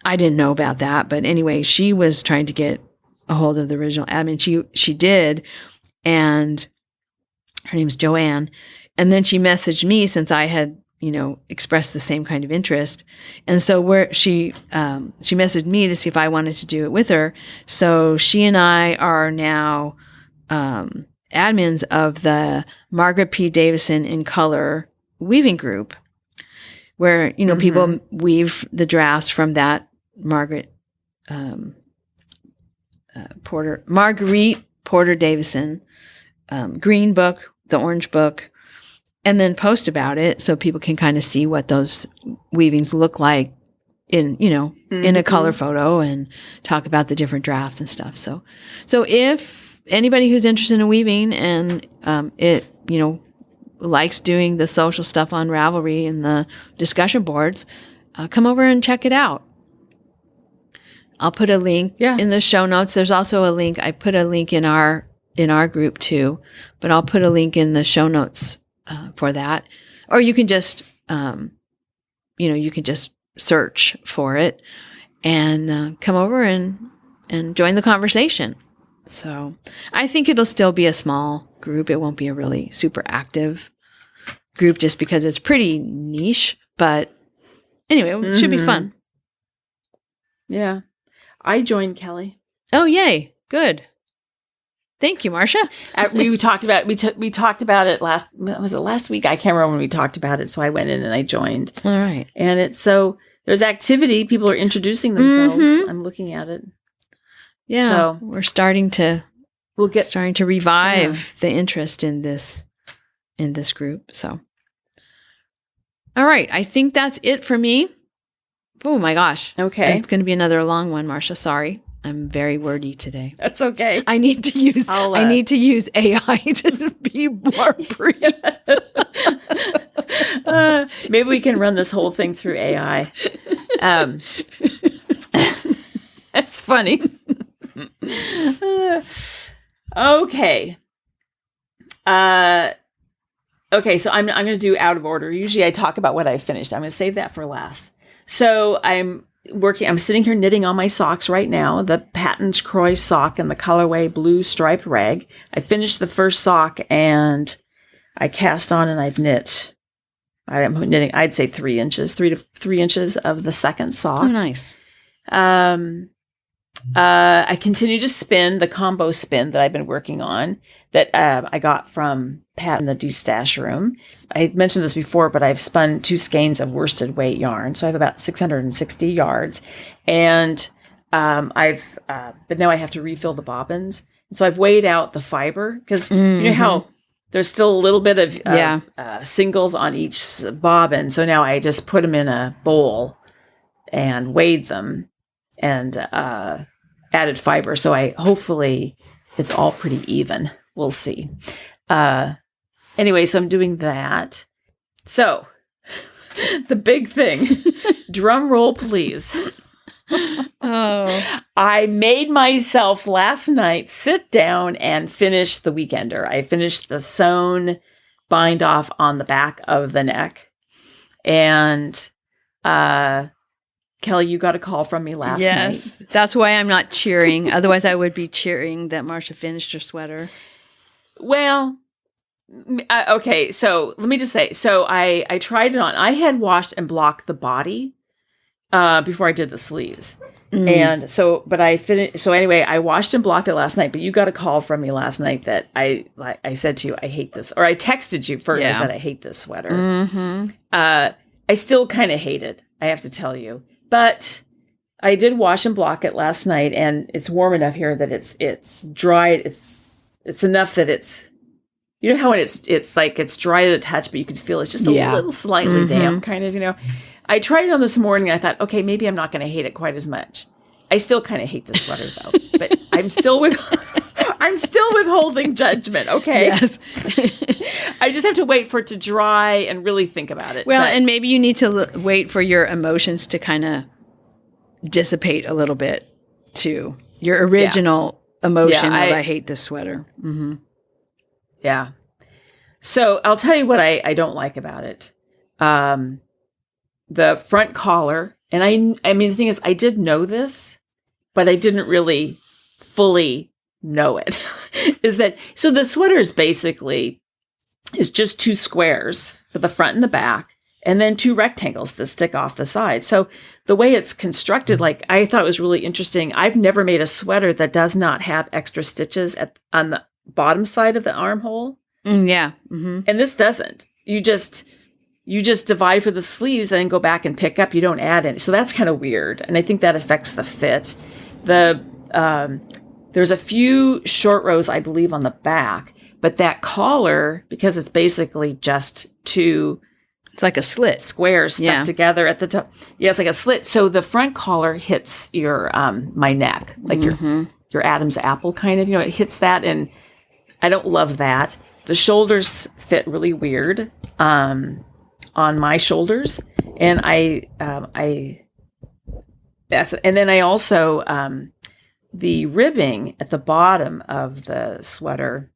I didn't know about that, but anyway, she was trying to get a hold of the original admin. She did, and her name is Joanne. And then she messaged me since I had expressed the same kind of interest. And so she messaged me to see if I wanted to do it with her. So she and I are now admins of the Margaret P. Davison in Color weaving group, where, people weave the drafts from that Marguerite Porter Davison green book, the orange book, and then post about it so people can kind of see what those weavings look like in a color photo, and talk about the different drafts and stuff. So if anybody who's interested in weaving and likes doing the social stuff on Ravelry and the discussion boards, come over and check it out. I'll put a link in the show notes. There's also a link. I put a link in our group too, but I'll put a link in the show notes for that. Or you can just, search for it and come over and join the conversation. So I think it'll still be a small group. It won't be a really super active group just because it's pretty niche, but anyway, it should be fun. Yeah. I joined, Kelly. Oh, yay. Good. Thank you, Marsha. We talked about it last week? I can't remember when we talked about it. So I went in and I joined. All right. And there's activity. People are introducing themselves. I'm looking at it. Yeah. So we're starting to revive the interest in this group. So, all right. I think that's it for me. Oh my gosh. Okay. It's going to be another long one, Marsha. Sorry. I'm very wordy today. That's okay. I need to use AI to be more brief. Maybe we can run this whole thing through AI. That's funny. Okay. Okay, so I'm going to do out of order. Usually I talk about what I finished. I'm going to save that for last. So I'm sitting here knitting on my socks right now, the Patons Kroy sock in the colorway Blue Striped Ragg. I finished the first sock and I cast on and I've knit. I am knitting, I'd say 3 inches, 3 to 3 inches of the second sock. Oh, nice. I continue to spin the combo spin that I've been working on that I got from Pat in the destash room. I mentioned this before, but I've spun 2 skeins of worsted weight yarn. So I have about 660 yards. And but now I have to refill the bobbins. So I've weighed out the fiber because you know how there's still a little bit of singles on each bobbin. So now I just put them in a bowl and weighed them and added fiber. So hopefully it's all pretty even. We'll see. Anyway, so I'm doing that. So the big thing, drum roll, please. Oh, I made myself last night sit down and finish the Weekender. I finished the sewn bind off on the back of the neck. And Kelly, you got a call from me last night. Yes, that's why I'm not cheering. Otherwise, I would be cheering that Marsha finished her sweater. Well, okay, so let me just say, so I tried it on. I had washed and blocked the body before I did the sleeves. And so, but I finished, so anyway, I washed and blocked it last night, but you got a call from me last night that I said to you, I hate this, or I texted you first, I said, I hate this sweater. I still kind of hate it, I have to tell you, but I did wash and block it last night, and it's warm enough here that it's dried. It's enough that it's, you know how when it's like it's dry to the touch, but you can feel it's just a little slightly damp, kind of, you know. I tried it on this morning. And I thought, okay, maybe I'm not going to hate it quite as much. I still kind of hate the sweater though, but I'm still with. I'm still withholding judgment, okay? Yes. I just have to wait for it to dry and really think about it. Well, and maybe you need to wait for your emotions to kind of dissipate a little bit too. Your original emotion of I hate this sweater. Mm-hmm. Yeah. So I'll tell you what I don't like about it. The front collar, and I mean, the thing is, I did know this, but I didn't really fully know it. So the sweater is basically just 2 squares for the front and the back, and then 2 rectangles that stick off the side. So the way it's constructed, like I thought it was really interesting. I've never made a sweater that does not have extra stitches on the bottom side of the armhole. Yeah. Mm-hmm. And this doesn't. You just divide for the sleeves and then go back and pick up. You don't add any. So that's kind of weird. And I think that affects the fit. There's a few short rows, I believe, on the back, but that collar, because it's basically just 2 it's like a slit. Squares stuck together at the top. Yeah, it's like a slit. So the front collar hits your my neck, like your Adam's apple kind of, it hits that, and I don't love that. The shoulders fit really weird on my shoulders, and and then I also the ribbing at the bottom of the sweater,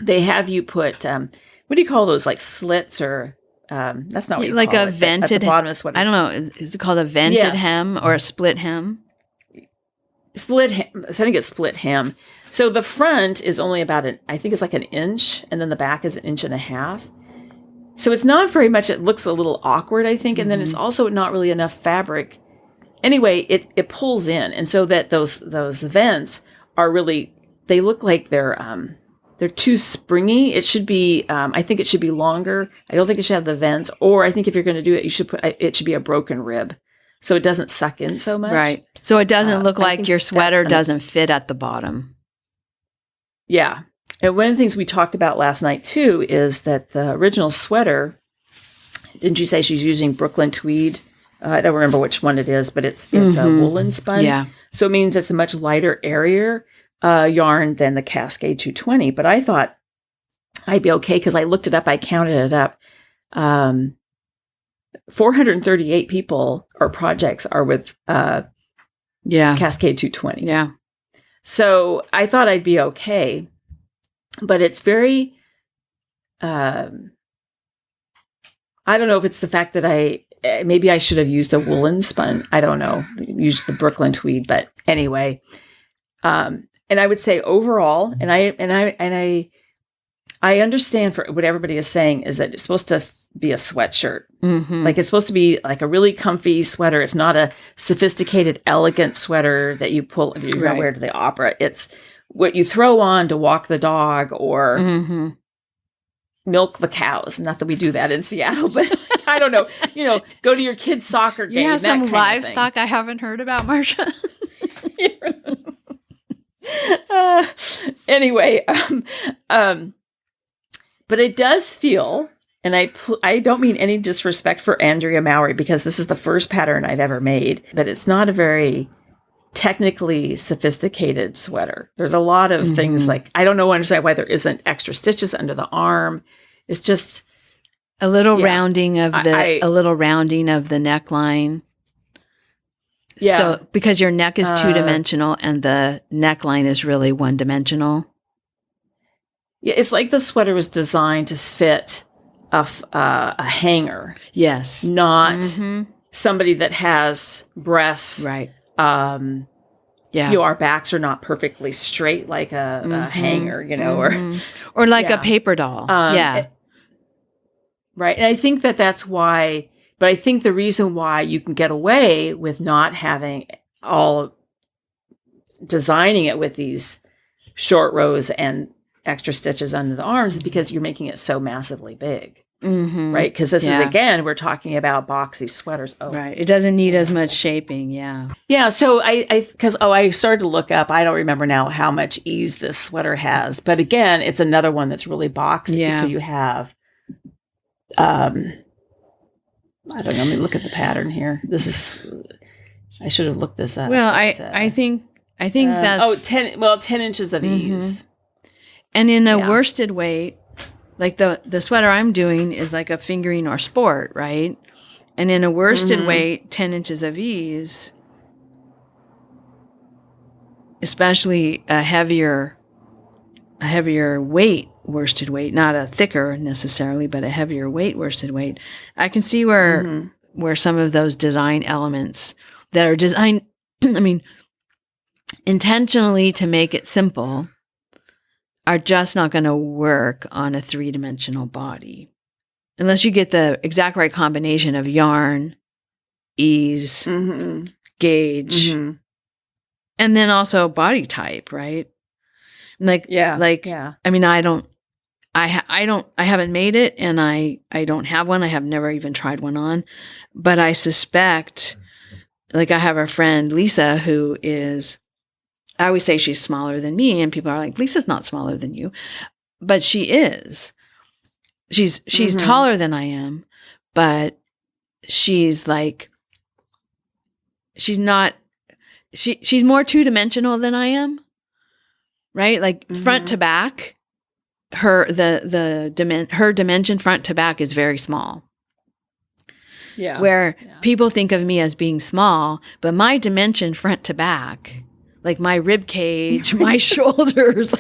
they have you put what do you call those, like slits, or that's not what you like call a it, vented at the bottom of the sweater. I don't know, is it called a vented hem or a split hem? Split hem. I think it's split hem. So the front is only about I think it's like 1 inch, and then the back is 1.5 inches. So it's not very much. It looks a little awkward, I think, and then it's also not really enough fabric. Anyway, it pulls in, and so that those vents are really, they look like they're too springy. It should be, I think it should be longer. I don't think it should have the vents, or I think if you're going to do it, it should be a broken rib, so it doesn't suck in so much. Right. So it doesn't look like your sweater doesn't fit at the bottom. Yeah. And one of the things we talked about last night too is that the original sweater, didn't you say she's using Brooklyn tweed? I don't remember which one it is, but it's a woolen spun. Yeah. So it means it's a much lighter, airier yarn than the Cascade 220. But I thought I'd be okay because I looked it up. I counted it up. 438 people or projects are with Cascade 220. Yeah. So I thought I'd be okay. But it's very, I don't know if it's the fact that maybe I should have used a woolen spun. I don't know. Used the Brooklyn tweed, but anyway. And I would say overall, and I understand for what everybody is saying is that it's supposed to be a sweatshirt. Mm-hmm. Like it's supposed to be like a really comfy sweater. It's not a sophisticated, elegant sweater that you're going to wear to the opera. It's what you throw on to walk the dog or milk the cows. Not that we do that in Seattle, but I don't know. Go to your kid's soccer game. You have some livestock I haven't heard about, Marsha. Anyway, but it does feel, and I don't mean any disrespect for Andrea Mowry, because this is the first pattern I've ever made, but it's not a very technically sophisticated sweater. There's a lot of things like, I don't understand why there isn't extra stitches under the arm. It's just a little rounding of the neckline. Yeah. So because your neck is 2-dimensional and the neckline is really 1-dimensional. Yeah, it's like the sweater was designed to fit a hanger. Yes. Not somebody that has breasts. Right. Our backs are not perfectly straight like a hanger, or like a paper doll. Right. And I think that's why, but I think the reason why you can get away with not having designing it with these short rows and extra stitches under the arms is because you're making it so massively big. Mm-hmm. Right. Because this is, again, we're talking about boxy sweaters. Oh. Right. It doesn't need as much shaping. Yeah. Yeah. So I started to look up. I don't remember now how much ease this sweater has. But again, it's another one that's really boxy. Yeah. So you have, I don't know. Let me look at the pattern here. I should have looked this up. Well, I think I think that's 10 inches of ease. And in a worsted weight, like the sweater I'm doing is like a fingering or sport, right? And in a worsted weight, 10 inches of ease, especially a heavier weight worsted weight, not a thicker necessarily, but a heavier weight worsted weight. I can see where some of those design elements that are designed, I mean, intentionally to make it simple are just not going to work on a 3-dimensional body unless you get the exact right combination of yarn, ease, gauge, and then also body type, right? I mean, I haven't made it, and I don't have one. I have never even tried one on, but I suspect, like, I have a friend, Lisa, who is, I always say she's smaller than me, and people are like, Lisa's not smaller than you, but she is. She's taller than I am, but she's like, she's more 2-dimensional than I am, right? Like front to back, her dimension front to back is very small. Yeah. Where people think of me as being small, but my dimension front to back, like my rib cage, my shoulders.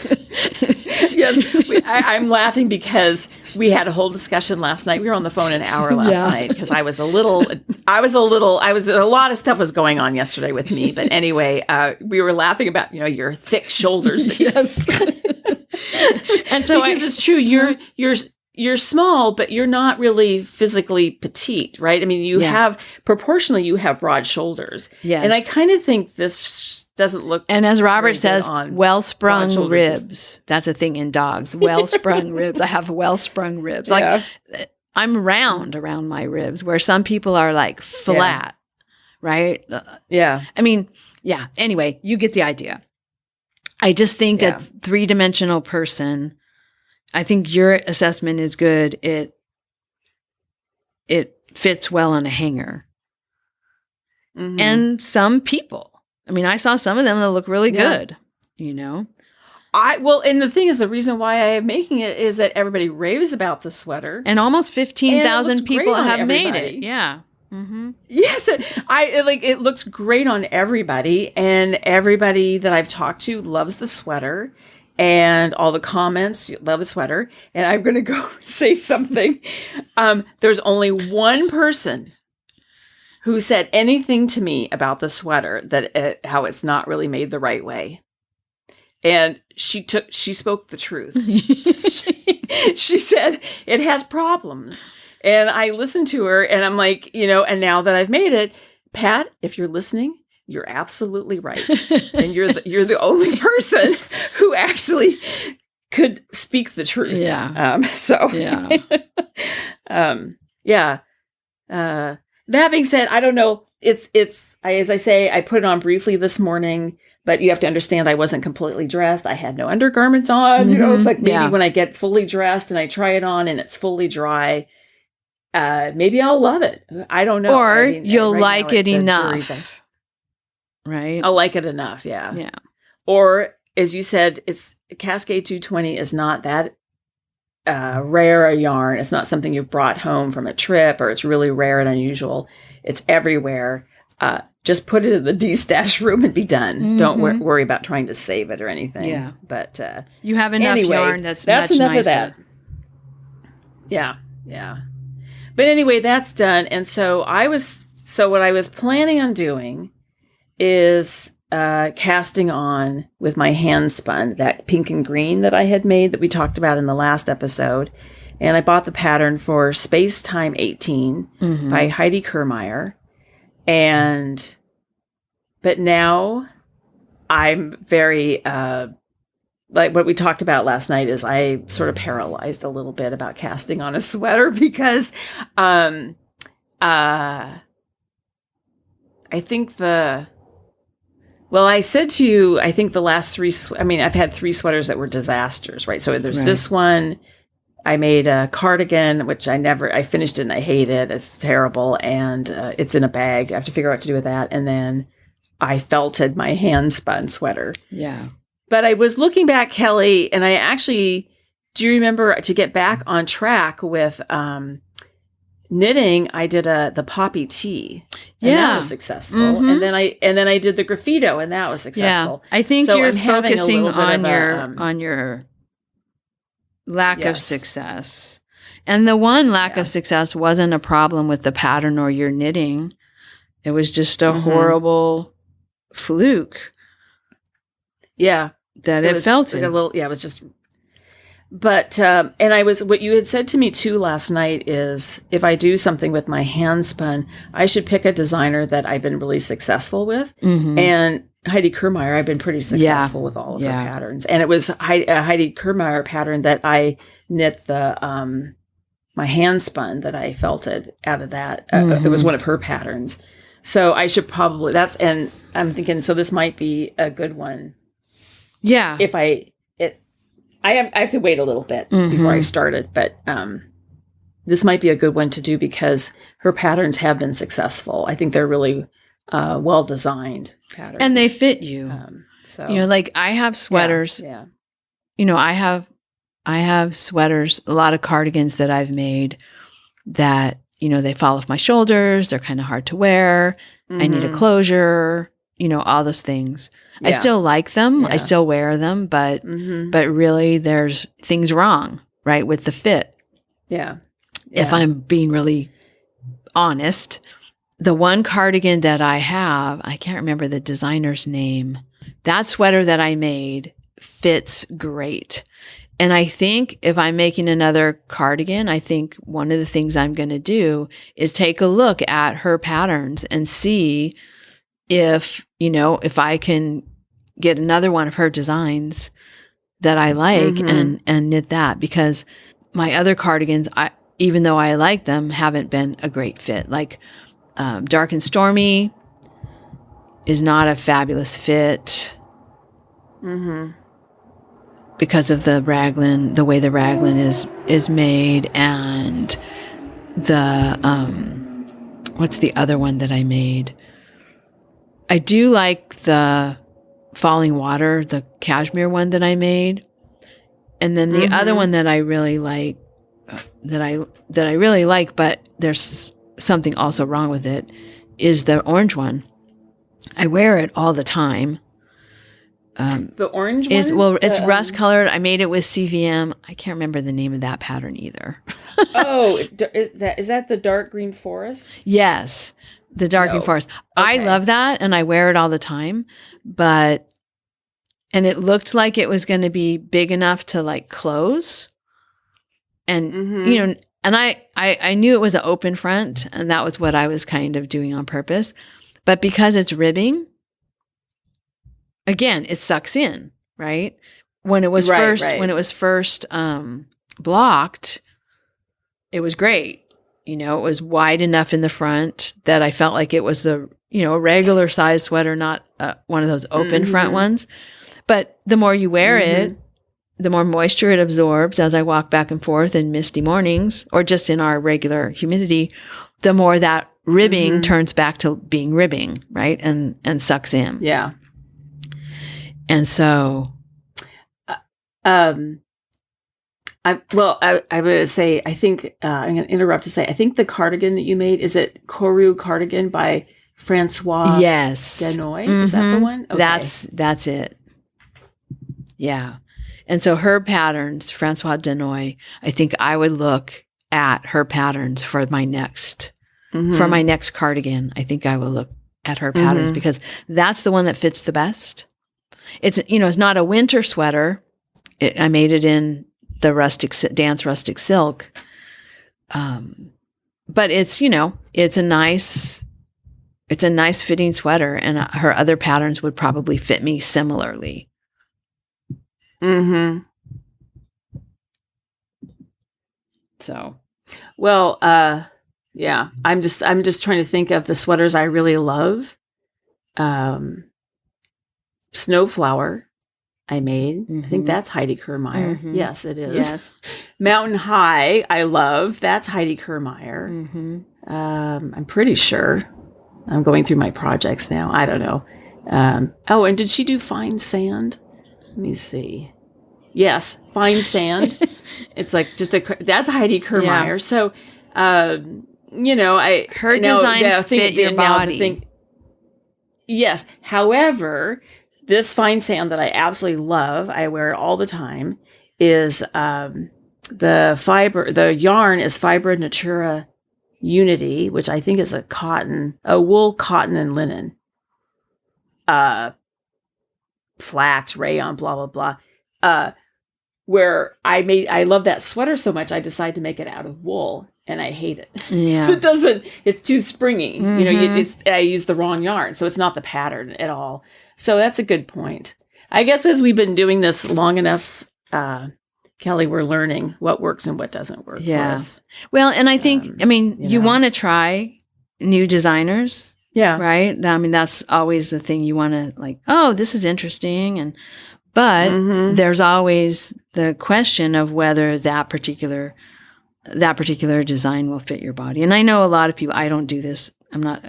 Yes, I'm laughing because we had a whole discussion last night. We were on the phone an hour last night because a lot of stuff was going on yesterday with me. But anyway, we were laughing about, your thick shoulders. Yes. And so because it's true, you're small, but you're not really physically petite, right? I mean, you have broad shoulders. Yes. And I kind of think this doesn't look. And as Robert says, well-sprung ribs. That's a thing in dogs. Well-sprung ribs. I have well-sprung ribs. Like I'm round around my ribs, where some people are like flat, right? Yeah. I mean, anyway, you get the idea. I just think a 3-dimensional person, I think your assessment is good. It fits well on a hanger. And some people, I mean, I saw some of them that look really good, and the thing is, the reason why I am making it is that everybody raves about the sweater. And almost 15,000 people have made it. Yeah. Yes, it looks great on everybody, and everybody that I've talked to loves the sweater, and all the comments love the sweater. And I'm going to go say something. There's only one person who said anything to me about the sweater, that how it's not really made the right way. And she spoke the truth. She said it has problems. And I listened to her, and I'm like, and now that I've made it, Pat, if you're listening, you're absolutely right. And you're the only person who actually could speak the truth. Yeah. That being said, I don't know. As I say, I put it on briefly this morning, but you have to understand I wasn't completely dressed. I had no undergarments on. It's like maybe when I get fully dressed and I try it on and it's fully dry, maybe I'll love it. I don't know. Or you'll like it enough. Right? I'll like it enough, yeah. Yeah. Or, as you said, it's Cascade 220 is not that rare a yarn. It's not something you've brought home from a trip, or it's really rare and unusual. It's everywhere. Just put it in the destash room and be done. Don't worry about trying to save it or anything. Yeah. But you have enough yarn that's much enough nicer. Of that. Yeah. Yeah. But anyway, that's done. And so what I was planning on doing is casting on with my handspun, that pink and green that I had made that we talked about in the last episode. And I bought the pattern for Spacetime 18 by Heidi Kirrmaier. But now I'm very, like what we talked about last night is I sort of paralyzed a little bit about casting on a sweater because, I think I said to you, I think the last three, I've had 3 sweaters that were disasters, right? So there's this one, I made a cardigan, which I finished it and I hate it. It's terrible. And it's in a bag. I have to figure out what to do with that. And then I felted my hand spun sweater. Yeah. But I was looking back, Kelly, and I actually, do you remember, to get back on track with knitting, I did the poppy tee, and that was successful. Mm-hmm. And then I did the graffito, and that was successful. Yeah. I think so you're I'm having focusing a little bit on your lack of success. And the one lack of success wasn't a problem with the pattern or your knitting. It was just a horrible fluke. Yeah. That it felt like a little, it was just, but, and what you had said to me too last night is if I do something with my hand spun, I should pick a designer that I've been really successful with. Mm-hmm. And Heidi Kirrmaier, I've been pretty successful with all of her patterns. And it was a Heidi Kirrmaier pattern that I knit my hand spun that I felted out of that. It was one of her patterns. So I should probably, and I'm thinking, so this might be a good one. Yeah. If I have to wait a little bit before I start it, but this might be a good one to do because her patterns have been successful. I think they're really well designed patterns, and they fit you. So like I have sweaters. Yeah. I have sweaters, a lot of cardigans that I've made that they fall off my shoulders. They're kind of hard to wear. I need a closure. All those things. Yeah. I still like them. Yeah. I still wear them, but really there's things wrong, right, with the fit. Yeah. If I'm being really honest, the one cardigan that I have, I can't remember the designer's name. That sweater that I made fits great. And I think if I'm making another cardigan, I think one of the things I'm going to do is take a look at her patterns and see if I can get another one of her designs that I like and knit that, because my other cardigans, even though I like them, haven't been a great fit. Like Dark and Stormy is not a fabulous fit because of the raglan, the way the raglan is made, and the what's the other one that I made? I do like the Falling Water, the cashmere one that I made. And then the other one that I really like, but there's something also wrong with it, is the orange one. I wear it all the time. The orange one? It's rust colored. I made it with CVM. I can't remember the name of that pattern either. Is that the dark green forest? Yes. The dark green forest. Okay. I love that, and I wear it all the time. And it looked like it was going to be big enough to like close, and and I knew it was an open front, and that was what I was kind of doing on purpose. But because it's ribbing, again, it sucks in, right? When it was first blocked, it was great. It was wide enough in the front that I felt like it was a regular size sweater, not one of those open front ones. But the more you wear it, the more moisture it absorbs as I walk back and forth in misty mornings or just in our regular humidity, the more that ribbing turns back to being ribbing, right? And sucks in. Yeah. And so... I would say, I think, I'm going to interrupt to say, I think the cardigan that you made, is it Koru cardigan by Francois Denoy? Is that the one? Okay. That's it. Yeah. And so her patterns, Francois Denoy, I think I would look at her patterns for my next cardigan. I think I will look at her patterns because that's the one that fits the best. It's, it's not a winter sweater. I made it in the dance rustic silk. But it's, it's a nice fitting sweater, and her other patterns would probably fit me similarly. So, well, yeah, I'm just trying to think of the sweaters I really love. Snowflower. I made. I think that's Heidi Kirrmaier. Yes, it is. Yes. Mountain High, I love. That's Heidi Kirrmaier. I'm pretty sure. I'm going through my projects now. I don't know. Oh, and did she do fine sand? Let me see. Yes, fine sand. It's like that's Heidi Kirrmaier. Yeah. So, Her designs fit your body. Yes. However, this fine sand that I absolutely love, I wear it all the time, is the yarn is Fibra Natura Unity, which I think is a wool, cotton, and linen. Flax, rayon, blah, blah, blah. Where I love that sweater so much, I decided to make it out of wool, and I hate it. Yeah. So it's too springy. Mm-hmm. I use the wrong yarn, so it's not the pattern at all. So that's a good point. I guess as we've been doing this long enough, Kelly, we're learning what works and what doesn't work for us. Well, and I think, you want to try new designers. Yeah. Right? I mean, that's always the thing you want to this is interesting. But there's always the question of whether that particular design will fit your body. And I know a lot of people, I don't do this. I'm not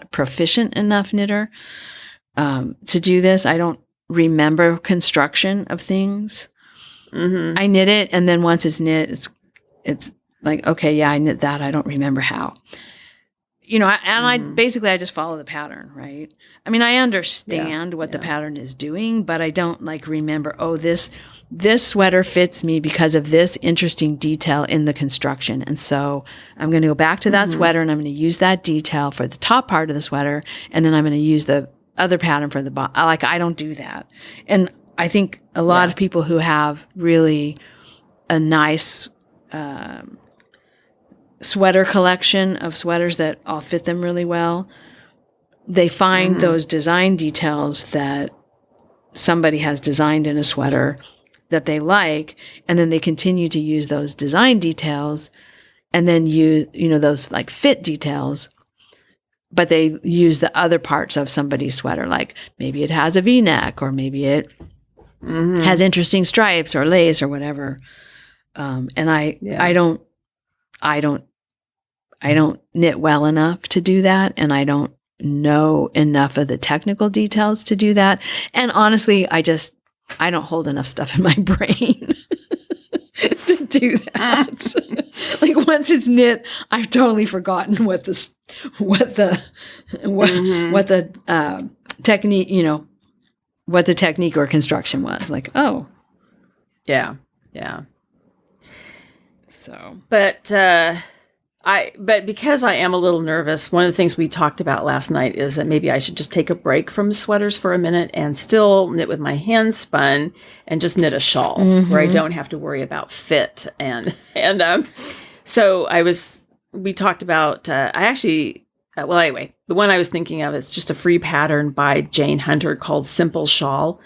a proficient enough knitter to do this. I don't remember construction of things. I knit it, and then once it's knit, it's like, okay, yeah, I knit that. I don't remember how. I just follow the pattern, right? I mean, I understand what the pattern is doing, but I don't remember, this sweater fits me because of this interesting detail in the construction. And so I'm going to go back to that sweater, and I'm going to use that detail for the top part of the sweater. And then I'm going to use the other pattern for the bottom. I don't do that. And I think a lot of people who have really a nice, sweater collection of sweaters that all fit them really well, they find those design details that somebody has designed in a sweater that they like, and then they continue to use those design details, and then use those fit details, but they use the other parts of somebody's sweater, like maybe it has a V-neck, or maybe it has interesting stripes or lace or whatever. And I don't knit well enough to do that, and I don't know enough of the technical details to do that. And honestly, I don't hold enough stuff in my brain to do that. Once it's knit, I've totally forgotten what the technique, what the technique or construction was. Yeah. So, but because I am a little nervous, one of the things we talked about last night is that maybe I should just take a break from sweaters for a minute and still knit with my hand spun and just knit a shawl where I don't have to worry about fit. So we talked about, anyway, the one I was thinking of is just a free pattern by Jane Hunter called Simple Shawl.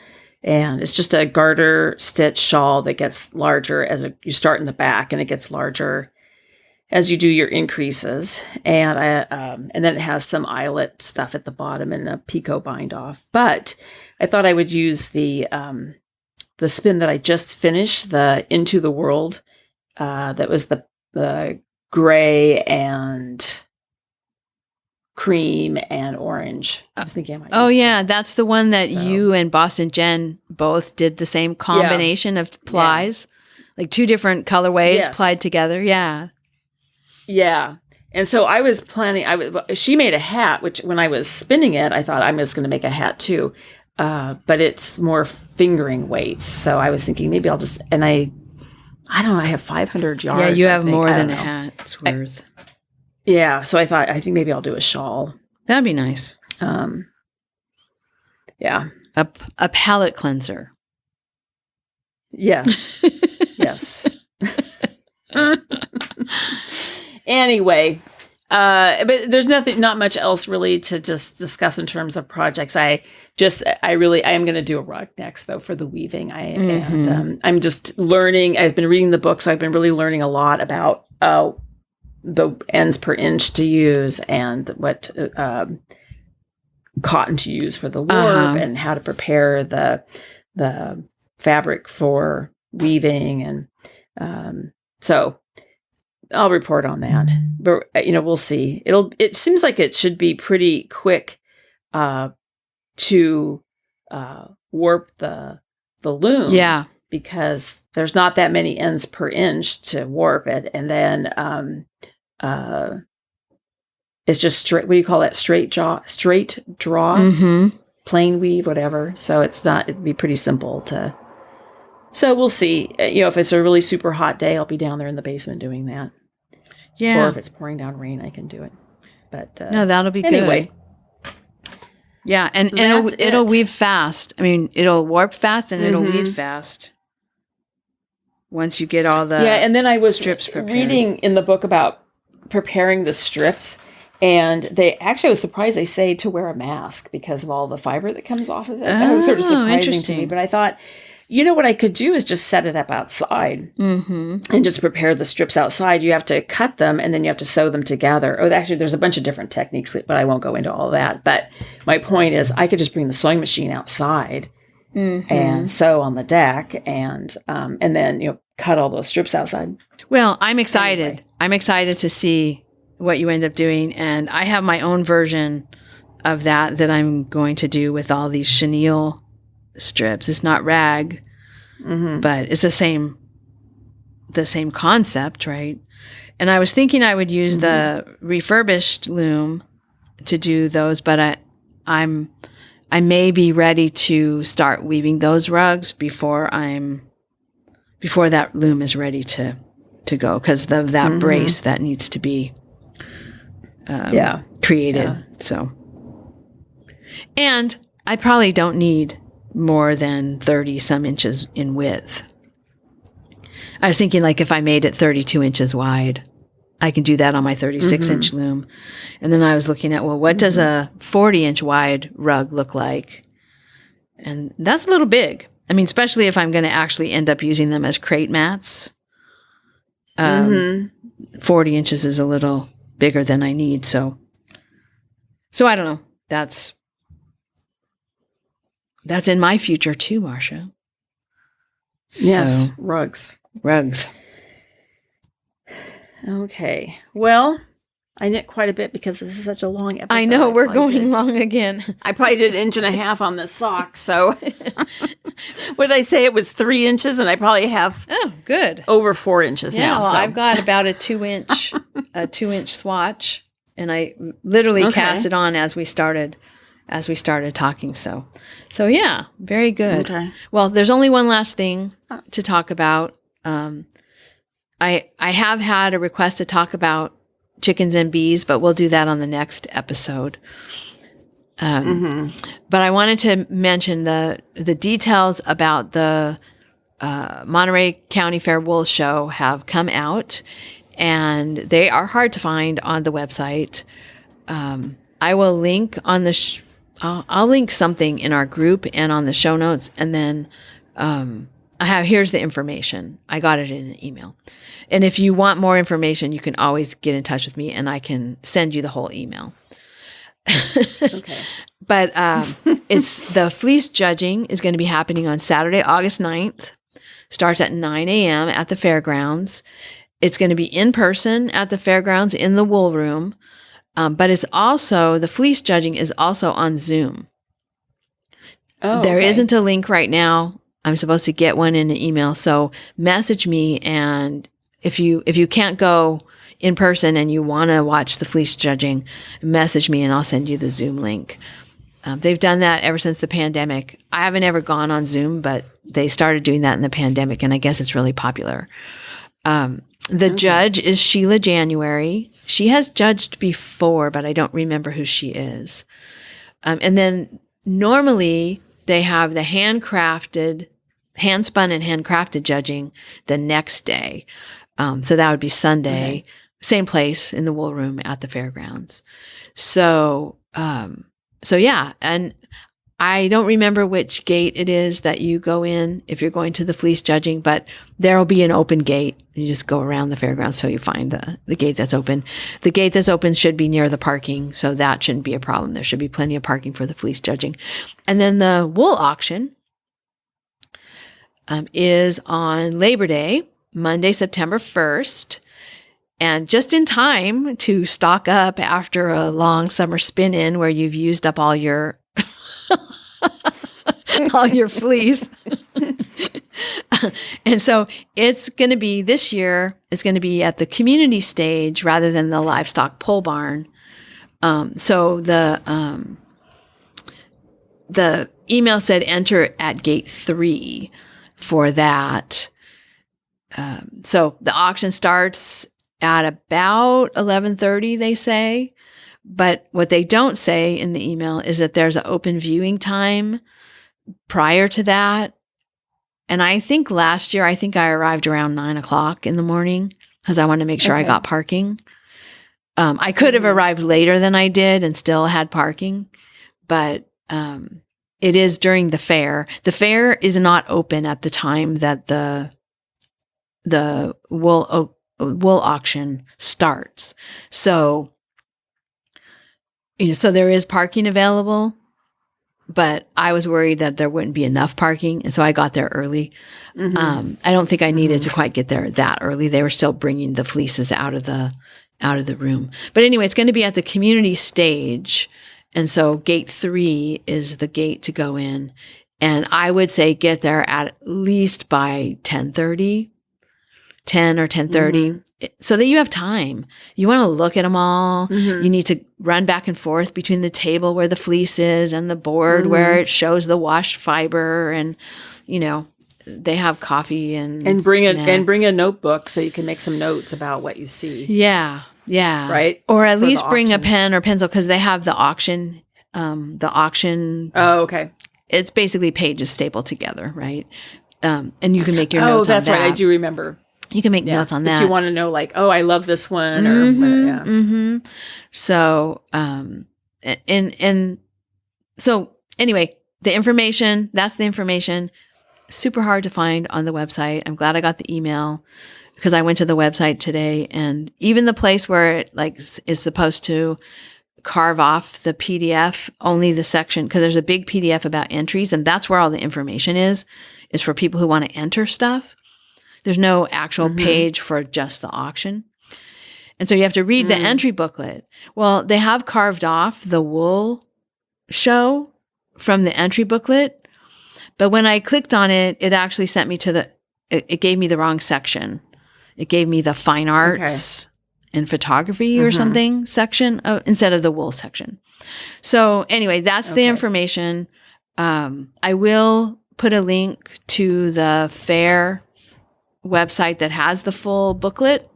And it's just a garter stitch shawl that gets larger you start in the back, and it gets larger as you do your increases. And then it has some eyelet stuff at the bottom and a picot bind off. But I thought I would use the spin that I just finished, the Into the Whirled. That was the gray and cream and orange. I was thinking I might use that. That's the one that you and Boston Jen both did the same combination of plies, two different colorways plied together. Yeah. And so I was planning, she made a hat, which when I was spinning it, I thought I'm just going to make a hat too. But it's more fingering weights. So I was thinking maybe I'll just, and I don't know, I have 500 yards. Yeah, you have more than a hat's worth. So I think maybe I'll do a shawl. That'd be nice. Yeah. A palette cleanser. Yes. Yes. Anyway, but there's not much else really to just discuss in terms of projects. I am going to do a rug next though for the weaving. And I'm just learning. I've been reading the book, so I've been really learning a lot about the ends per inch to use and what cotton to use for the warp and how to prepare the fabric for weaving, and so I'll report on that. But we'll see. It seems like it should be pretty quick to warp the loom. Yeah. Because there's not that many ends per inch to warp it. And then it's just straight, what do you call that? Straight draw, plain weave, whatever. So it'd be pretty simple to, so we'll see. If it's a really super hot day, I'll be down there in the basement doing that. Yeah. Or if it's pouring down rain, I can do it. But no, that'll be anyway. Good. Yeah, and it'll weave fast. I mean, it'll warp fast and it'll weave fast. Once you get all the and then I was strips prepared. Reading in the book about preparing the strips, and I was surprised they say to wear a mask because of all the fiber that comes off of it. That was sort of surprising to me. But I thought, what I could do is just set it up outside and just prepare the strips outside. You have to cut them and then you have to sew them together. Oh, actually, there's a bunch of different techniques, but I won't go into all that. But my point is I could just bring the sewing machine outside and sew on the deck and then, cut all those strips outside. Well, I'm excited. Anyway. I'm excited to see what you end up doing. And I have my own version of that I'm going to do with all these chenille strips. It's not rag, but it's the same concept, right? And I was thinking I would use the refurbished loom to do those, but I may be ready to start weaving those rugs before that loom is ready to go, because of that brace that needs to be created. Yeah. So, and I probably don't need more than 30 some inches in width. I was thinking like if I made it 32 inches wide, I can do that on my 36 inch loom. And then I was looking at, well, what does a 40 inch wide rug look like? And that's a little big. I mean, especially if I'm going to actually end up using them as crate mats. 40 inches is a little bigger than I need. So I don't know. That's in my future too, Marsha. Yes, so, rugs. Okay. Well, I knit quite a bit because this is such a long episode. I know, we're going long again. I probably did 1.5 inches on this sock. So what did I say? It was 3 inches, and I probably have good over 4 inches now. Well, so. I've got about a 2-inch swatch, and I literally cast it on as we started talking. So yeah, very good. Okay. Well, there's only one last thing to talk about. I have had a request to talk about chickens and bees, but we'll do that on the next episode. But I wanted to mention the details about the Monterey County Fair Wool Show have come out, and they are hard to find on the website. I will link on I'll link something in our group and on the show notes, and then here's the information. I got it in an email. And if you want more information, you can always get in touch with me and I can send you the whole email. Okay. But it's the fleece judging is going to be happening on Saturday, August 9th. Starts at 9 a.m. at the fairgrounds. It's going to be in person at the fairgrounds in the wool room. But it's also, the fleece judging is also on Zoom. There isn't a link right now. I'm supposed to get one in an email. So message me, and if you can't go in person and you want to watch the fleece judging, message me and I'll send you the Zoom link. They've done that ever since the pandemic. I haven't ever gone on Zoom, but they started doing that in the pandemic, and I guess it's really popular. The judge is Sheila January. She has judged before, but I don't remember who she is. And then normally they have the handspun and handcrafted judging the next day. So that would be Sunday, same place in the wool room at the fairgrounds. So yeah. And I don't remember which gate it is that you go in if you're going to the fleece judging, but there'll be an open gate. You just go around the fairgrounds till you find the gate that's open. The gate that's open should be near the parking, so that shouldn't be a problem. There should be plenty of parking for the fleece judging. And then the wool auction is on Labor Day, Monday, September 1st. And just in time to stock up after a long summer spin-in where you've used up all your all your fleece. And so it's going to be this year, it's going to be at the community stage rather than the livestock pole barn. So the email said enter at gate 3 for that. So the auction starts at about 11:30, they say. But what they don't say in the email is that there's an open viewing time prior to that. And I think last year, I arrived around 9:00 in the morning because I wanted to make sure I got parking. I could have arrived later than I did and still had parking, but it is during the fair. The fair is not open at the time that the wool auction starts. So, so there is parking available, but I was worried that there wouldn't be enough parking. And so I got there early. I don't think I needed to quite get there that early. They were still bringing the fleeces out of the room. But anyway, it's going to be at the community stage. And so gate 3 is the gate to go in. And I would say get there at least by 10:30, 10 or 10:30, so that you have time. You want to look at them all. You need to run back and forth between the table where the fleece is and the board where it shows the washed fiber. And, they have coffee and bring snacks. bring a notebook so you can make some notes about what you see. Yeah. Right. Or at least bring a pen or pencil because they have the auction. Oh, okay. It's basically pages stapled together, right? And you can make your notes. Oh, that's on that. right. I do remember. You can make notes on that. But you want to know, like, oh, I love this one, or whatever, So, and so anyway, the information. That's the information. Super hard to find on the website. I'm glad I got the email because I went to the website today, and even the place where it is supposed to carve off the PDF, only the section, because there's a big PDF about entries, and that's where all the information is for people who want to enter stuff. There's no actual page for just the auction. And so you have to read the entry booklet. Well, they have carved off the wool show from the entry booklet. But when I clicked on it, it actually sent me to it gave me the wrong section. It gave me the fine arts and photography or something section instead of the wool section. So anyway, that's the information. I will put a link to the fair website that has the full booklet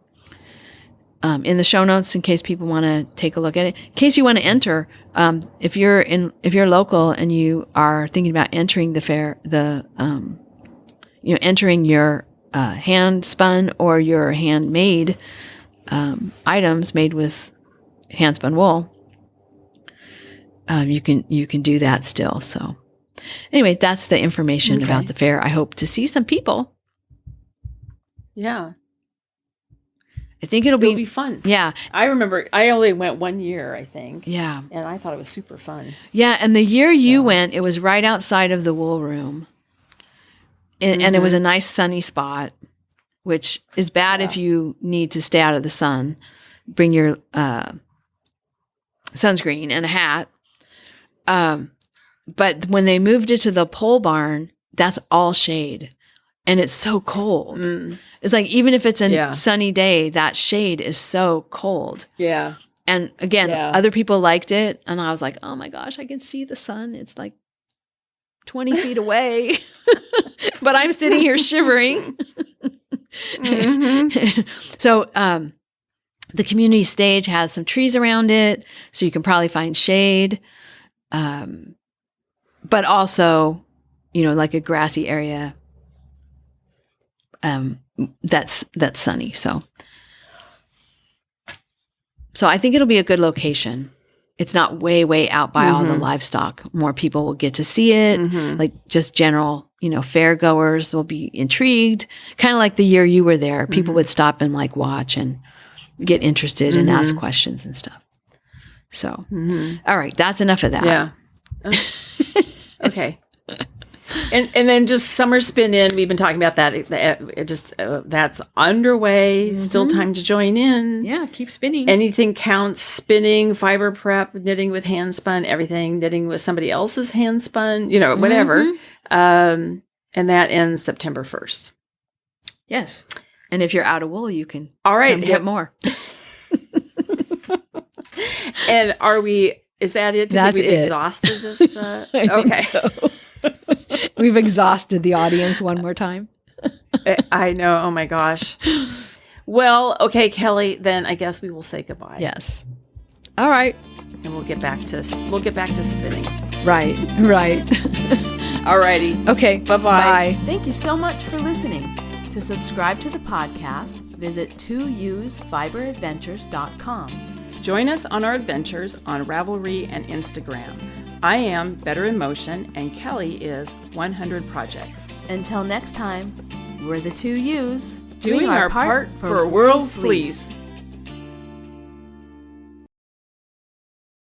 in the show notes in case people want to take a look at it. In case you want to enter, if you're local and you are thinking about entering the fair, entering your hand spun or your handmade items made with hand spun wool, you can do that still. So anyway, that's the information about the fair. I hope to see some people. Yeah. I think it'll be fun. Yeah. I remember I only went 1 year, I think. Yeah. And I thought it was super fun. Yeah. And the year you went, it was right outside of the wool room. And it was a nice sunny spot, which is bad if you need to stay out of the sun. Bring your sunscreen and a hat. But when they moved it to the pole barn, that's all shade. And it's so cold. It's like, even if it's a sunny day, that shade is so cold. Yeah. And again, other people liked it. And I was like, oh my gosh, I can see the sun. It's like 20 feet away. But I'm sitting here shivering. So the community stage has some trees around it. So you can probably find shade. But also, like a grassy area. That's sunny. So I think it'll be a good location. It's not way out by all the livestock. More people will get to see it. Like just general, fair goers will be intrigued. Kind of like the year you were there, people would stop and watch and get interested and ask questions and stuff. So, all right, that's enough of that. Yeah. Okay. And then just summer spin in. We've been talking about that. That's underway. Still time to join in. Yeah, keep spinning. Anything counts. Spinning, fiber prep, knitting with handspun, everything. Knitting with somebody else's handspun. Whatever. And that ends September 1st. Yes. And if you're out of wool, you can come get more. And is that it? That's we've it. Exhausted this? Okay. So. We've exhausted the audience one more time. I know. Oh my gosh. Well, okay, Kelly, then I guess we will say goodbye. Yes. All right. And we'll get back to spinning. Right. All righty. Okay. Bye-bye. Bye. Thank you so much for listening. To subscribe to the podcast, visit 2usfiberadventures.com. Join us on our adventures on Ravelry and Instagram. I am Better in Motion, and Kelly is 100 Projects. Until next time, we're the 2Us doing our part for World Fleece.